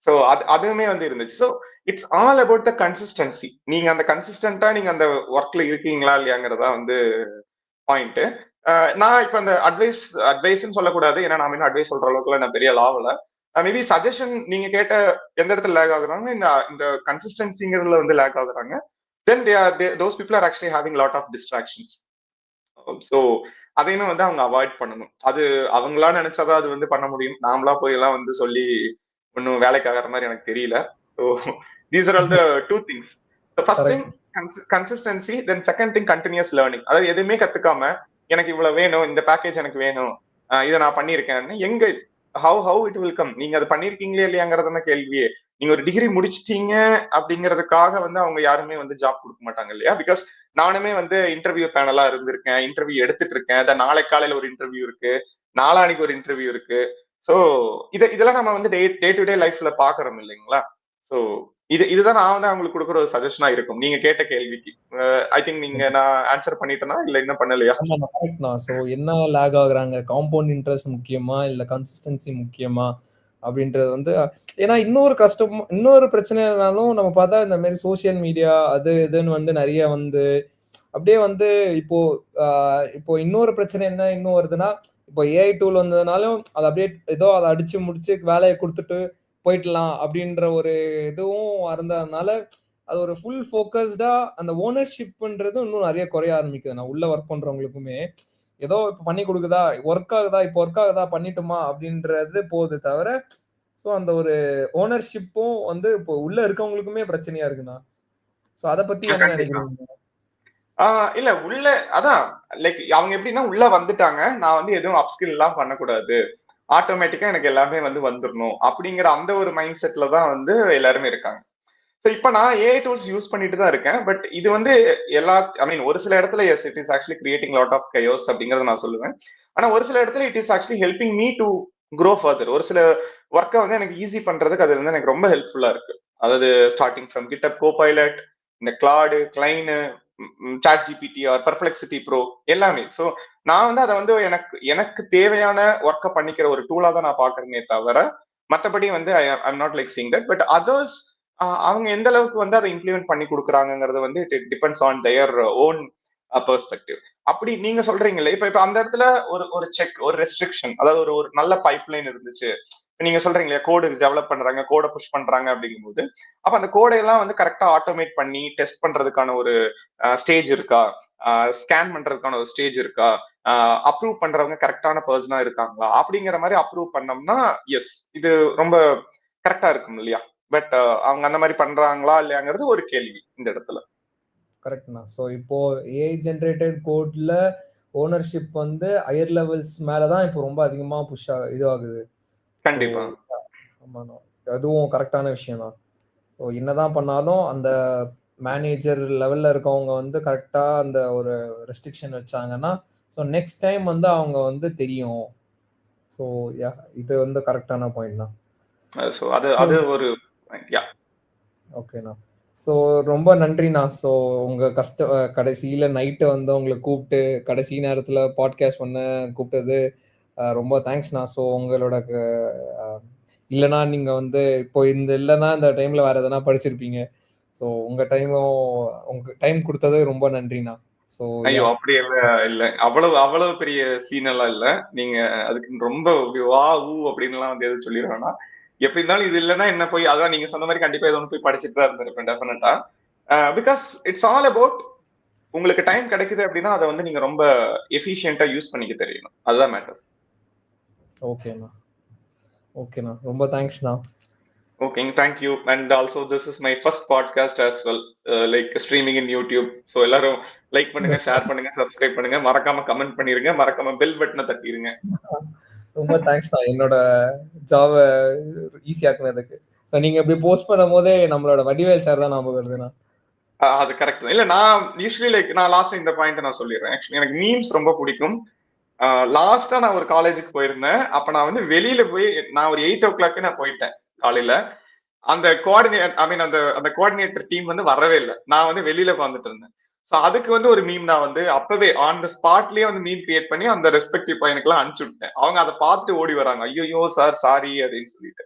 சோ அதுவுமே வந்து இருந்துச்சு. So it's all about the consistency. நீங்க அந்த கன்சிஸ்டன்டா நீங்க அந்த ஒர்க்ல இருக்கீங்களா இல்லையாங்கிறதா வந்து பாயிண்ட். நான் இப்ப அந்த அட்வைஸ்ன்னு சொல்லக்கூடாது, ஏன்னா நான் இன்னும் அட்வைஸ் சொல்ற அளவுக்கு நான் பெரிய லாவல. மேபி சஜஷன் நீங்க கேட்ட எந்த இடத்துல லேக் ஆகுறாங்க, இந்த இந்த கன்சிஸ்டன்சிங்கிறதுல வந்து லேக் ஆகுறாங்க. தென் those people are actually having lot of distractions. So அதையுமே வந்து அவங்க அவாய்ட் பண்ணணும். அது அவங்களா நினைச்சாதான் அது வந்து பண்ண முடியும். நாமளா போய் எல்லாம் வந்து சொல்லி ஒன்னும் வேலைக்கு ஆகிற மாதிரி எனக்கு தெரியல. So these are all the two things. First thing consistency, then second thing continuous learning. அதாவது எதுவுமே கத்துக்காம எனக்கு இவ்வளவு வேணும், இந்த பேக்கேஜ் எனக்கு வேணும், இதை நான் பண்ணியிருக்கேன், எங்க ஹவு இட் வில் கம்? நீங்க அதை பண்ணிருக்கீங்களே இல்லையாங்கிறதான கேள்வியே. நீங்க ஒரு டிகிரி முடிச்சிட்டீங்க அப்படிங்கிறதுக்காக வந்து அவங்க யாருமே வந்து ஜாப் கொடுக்க மாட்டாங்க இல்லையா? பிகாஸ் நானுமே வந்து இன்டர்வியூ பேனலா இருந்திருக்கேன், இன்டர்வியூ எடுத்துட்டு இருக்கேன். அதான் நாளை காலையில ஒரு இன்டர்வியூ இருக்கு, நாளானிக்கு ஒரு இன்டர்வியூ இருக்கு. சோ இதெல்லாம் நம்ம வந்து டே டு டே லைஃப்ல பாக்குறோம் இல்லைங்களா? சோ இதுதான் நான் வந்து அவங்களுக்கு கொடுக்குற ஒரு சஜஷனா இருக்கும் நீங்க கேட்ட கேள்விக்கு. ஐ திங்க் நீங்க நான் ஆன்சர் பண்ணிட்டேனா இல்ல என்ன பண்ணலையா? சோ என்ன லேக் ஆகுறாங்க, காம்பவுண்ட் இன்ட்ரெஸ்ட் முக்கியமா இல்ல கன்சிஸ்டன்சி முக்கியமா அப்படின்றது வந்து, ஏன்னா இன்னொரு பிரச்சனைனாலும் நம்ம பார்த்தா இந்த மாதிரி சோசியல் மீடியா அது இதுன்னு வந்து நிறைய வந்து அப்படியே வந்து இப்போ இன்னொரு பிரச்சனை என்ன இன்னும் வருதுன்னா, இப்போ ஏஐ டூல் வந்ததுனாலும் அது அப்படியே ஏதோ அதை அடிச்சு முடிச்சு வேலையை கொடுத்துட்டு போயிடலாம் அப்படின்ற ஒரு இதுவும் இருந்ததுனால அது ஒரு ஃபுல் ஃபோக்கஸ்டா அந்த ஓனர்ஷிப்ன்றது இன்னும் நிறைய குறைய ஆரம்பிக்குது. நான் உள்ள ஒர்க் பண்றவங்களுக்குமே ஏதோ இப்ப பண்ணி கொடுக்குதா, ஒர்க் ஆகுதா பண்ணிட்டுமா அப்படின்றது போகுது தவிர, ஸோ அந்த ஒரு ஓனர்ஷிப்பும் வந்து இப்போ உள்ள இருக்கவங்களுக்குமே பிரச்சனையா இருக்குண்ணா. ஸோ அதை பத்தி என்ன நினைக்கிறீங்க? இல்ல உள்ள அதான் லைக் அவங்க எப்படின்னா உள்ள வந்துட்டாங்க, நான் வந்து எதுவும் அப்ஸ்கில் எல்லாம் பண்ணக்கூடாது, ஆட்டோமேட்டிக்கா எனக்கு எல்லாமே வந்து வந்துடணும் அப்படிங்கிற அந்த ஒரு மைண்ட் செட்ல தான் வந்து எல்லாருமே இருக்காங்க. ஸோ இப்போ நான் ஏஐ டூல்ஸ் யூஸ் பண்ணிட்டு தான் இருக்கேன். பட் இது வந்து ஐ மீன் ஒரு சில இடத்துல yes it is actually creating lot of chaos அப்படிங்கறத நான் சொல்லுவேன். ஆனா ஒரு சில இடத்துல it is actually helping me to grow further. ஒரு சில ஒர்க்கை வந்து எனக்கு ஈஸி பண்றதுக்கு அது வந்து எனக்கு ரொம்ப ஹெல்ப்ஃபுல்லா இருக்கு. அதாவது ஸ்டார்டிங் ஃப்ரம் GitHub Copilot, இந்த Claude, Cline, ChatGPT or perplexity pro எல்லாமே. ஸோ நான் வந்து அதை வந்து எனக்கு தேவையான ஒர்க்கை பண்ணிக்கிற ஒரு டூலா தான் நான் பாக்குறேனே தவிர மற்றபடி வந்து I'm not like seeing that. But others அவங்க எந்த அளவுக்கு வந்து அதை இம்ப்ளிமெண்ட் பண்ணி கொடுக்குறாங்கிறது வந்து it depends on their own perspective. அப்படி நீங்க சொல்றீங்களே இப்ப அந்த இடத்துல ஒரு ஒரு செக், ஒரு ரெஸ்ட்ரிக்ஷன், அதாவது ஒரு ஒரு நல்ல பைப்லைன் இருந்துச்சு. நீங்க சொல்றீங்களே கோடு டெவலப் பண்றாங்க, கோடை புஷ் பண்றாங்க அப்படிங்கும்போது அப்ப அந்த கோடையெல்லாம் வந்து கரெக்டா ஆட்டோமேட் பண்ணி டெஸ்ட் பண்றதுக்கான ஒரு ஸ்டேஜ் இருக்கா, ஸ்கேன் பண்றதுக்கான ஒரு ஸ்டேஜ் இருக்கா, அப்ரூவ் பண்றவங்க கரெக்டான பர்சனா இருக்காங்களா அப்படிங்கிற மாதிரி அப்ரூவ் பண்ணோம்னா எஸ் இது ரொம்ப கரெக்டா இருக்கும் இல்லையா? பட் அவங்க அந்த மாதிரி பண்றாங்களா இல்லையாங்கிறது ஒரு கேள்வி இந்த இடத்துல. கரெக்ட்ண்ணா. ஸோ இப்போ ஏஐ ஜென்ரேட்டட் கோட்ல ஓனர்ஷிப் வந்து ஹையர் லெவல்ஸ் மேலதான் இப்போ ரொம்ப அதிகமா புஷ் இதுவாகுது. ஸோ கண்டிப்பா. ஆமாண்ணா, அதுவும் கரெக்டான விஷயம் தான். ஸோ என்னதான் பண்ணாலும் அந்த மேனேஜர் லெவல்ல இருக்கவங்க வந்து கரெக்டா அந்த ஒரு ரெஸ்ட்ரிக்ஷன் வச்சாங்கன்னா, ஸோ நெக்ஸ்ட் டைம் வந்து அவங்க வந்து தெரியும். ஸோ யா, இது வந்து கரெக்டான பாயிண்ட் தான். ஸோ அது ஒரு யா. ஓகேண்ணா. ஸோ ரொம்ப நன்றிண்ணா. ஸோ உங்க கடைசியில நைட்டு வந்து உங்களை கூப்பிட்டு கடைசி நேரத்துல பாட்காஸ்ட் பண்ண கூப்பிட்டது ரொம்ப தேங்க்ஸ்ண்ணா. ஸோ உங்களோட இல்லைன்னா நீங்க வந்து இப்போ இல்லைன்னா இந்த டைம்ல வேற எதனா படிச்சிருப்பீங்க. ஸோ உங்க டைம் கொடுத்தது ரொம்ப நன்றிண்ணா. ஸோ ஐயோ! யா. அப்படி இல்ல. அவ்வளவு பெரிய சீன் எல்லாம் இல்ல. நீங்க அதுக்கு ரொம்ப வா, ஊ அப்படின்னுலாம் வந்து எதுவும் சொல்லிட வேணாம். எப்படி இருந்தாலும் இது இல்லன்னா என்ன போய் அதான் நீங்க சொன்ன மாரி கண்டிப்பா ஏதோ ஒண்ணு போய் படிச்சுட்டு தான் இருந்திருப்பேன் டெஃபினட்டா. பிகாஸ் இட்ஸ் ஆல் அபௌட் உங்களுக்கு டைம் கிடைக்குது அப்படின்னா, அத வந்து நீங்க ரொம்ப எஃபிஷியன்ட்டா யூஸ் பண்ணிக்க தெரியணும். அதுதான் மேட்டர்ஸ். ஓகேண்ணா. ஓகேண்ணா. ரொம்ப தேங்க்ஸ்ண்ணா. ஓகேங்க. Thank you. And also this is my first podcast as well. Like streaming in YouTube. So எல்லாரும் லைக் பண்ணுங்க, ஷேர் பண்ணுங்க, சப்ஸ்கிரைப் பண்ணுங்க. மறக்காம கமெண்ட் பண்ணிருங்க. மறக்காம பெல் பட்டனை தட்டிருங்க. ரொம்ப தேங்க்ஸ் தான் என்னோட ஜாப ஈஸி ஆக்குனதுக்கு. ஸோ நீங்க இப்படி போஸ்ட் பண்ணும் போதே நம்மளோட வடிவேல் சார் தான் ஞாபகம் வருதுண்ணா. அது கரெக்ட் தான். இல்ல நான் யூஸ்வலி லைக் நான் லாஸ்ட் இந்த பாயிண்ட் நான் சொல்லிடுறேன். ஆக்சுவலி எனக்கு மீம்ஸ் ரொம்ப பிடிக்கும். லாஸ்டா நான் ஒரு காலேஜுக்கு போயிருந்தேன். அப்ப நான் வந்து வெளியில போய் நான் ஒரு 8:00 நான் போயிட்டேன் காலையில. அந்த அந்த கோஆர்டினேட்டர் டீம் வந்து வரவே இல்ல. நான் வந்து வெளியில உட்கார்ந்துட்டு இருந்தேன். சோ அதுக்கு வந்து ஒரு மீம் நான் வந்து அப்பவே ஆன் த ஸ்பாட்லயே வந்து மீம் கிரியேட் பண்ணி அந்த ரெஸ்பெக்டிவ் பையனுக்குலாம் அனுப்பிச்சு விட்டேன். அவங்க அதை பார்த்து ஓடி வராங்க. ஐயோ சார் சாரி அப்படின்னு சொல்லிட்டு.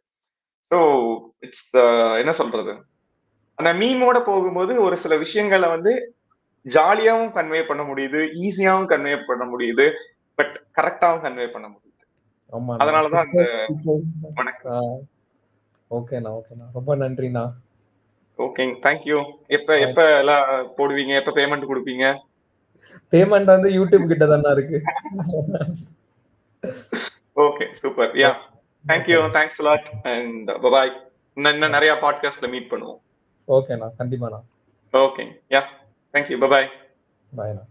சோ இட்ஸ் என்ன சொல்றது, அந்த மீமோட போகும்போது ஒரு சில விஷயங்களை வந்து ஜாலியாவும் கன்வே பண்ண முடியுது, ஈஸியாவும் கன்வே பண்ண முடியுது, பட் கரெக்டாவும் கன்வே பண்ண முடியுது. ஆமாண்ணா. அதனாலதான் அந்த பிக்சர்ஸ் டீச்சர்ஸ். வணக்கம். ஓகேண்ணா. ஓகேண்ணா. ரொம்ப நன்றிண்ணா. ஓகேங்க. தேங்க்யூ. எப்ப எப்ப எல்லாம் போடுவீங்க? எப்ப பேமெண்ட் கொடுப்பீங்க? பேமெண்ட் வந்து யூடியூப் கிட்ட தானே இருக்கு. Okay super. Yeah. Thank you. Thanks a lot and bye. இன்னும் நிறைய பாட்காஸ்ட்ல மீட் பண்ணுவோம். ஓகேண்ணா. கண்டிப்பாண்ணா. ஓகே. யா. தேங்க்யூ. பை. பாய்ண்ணா.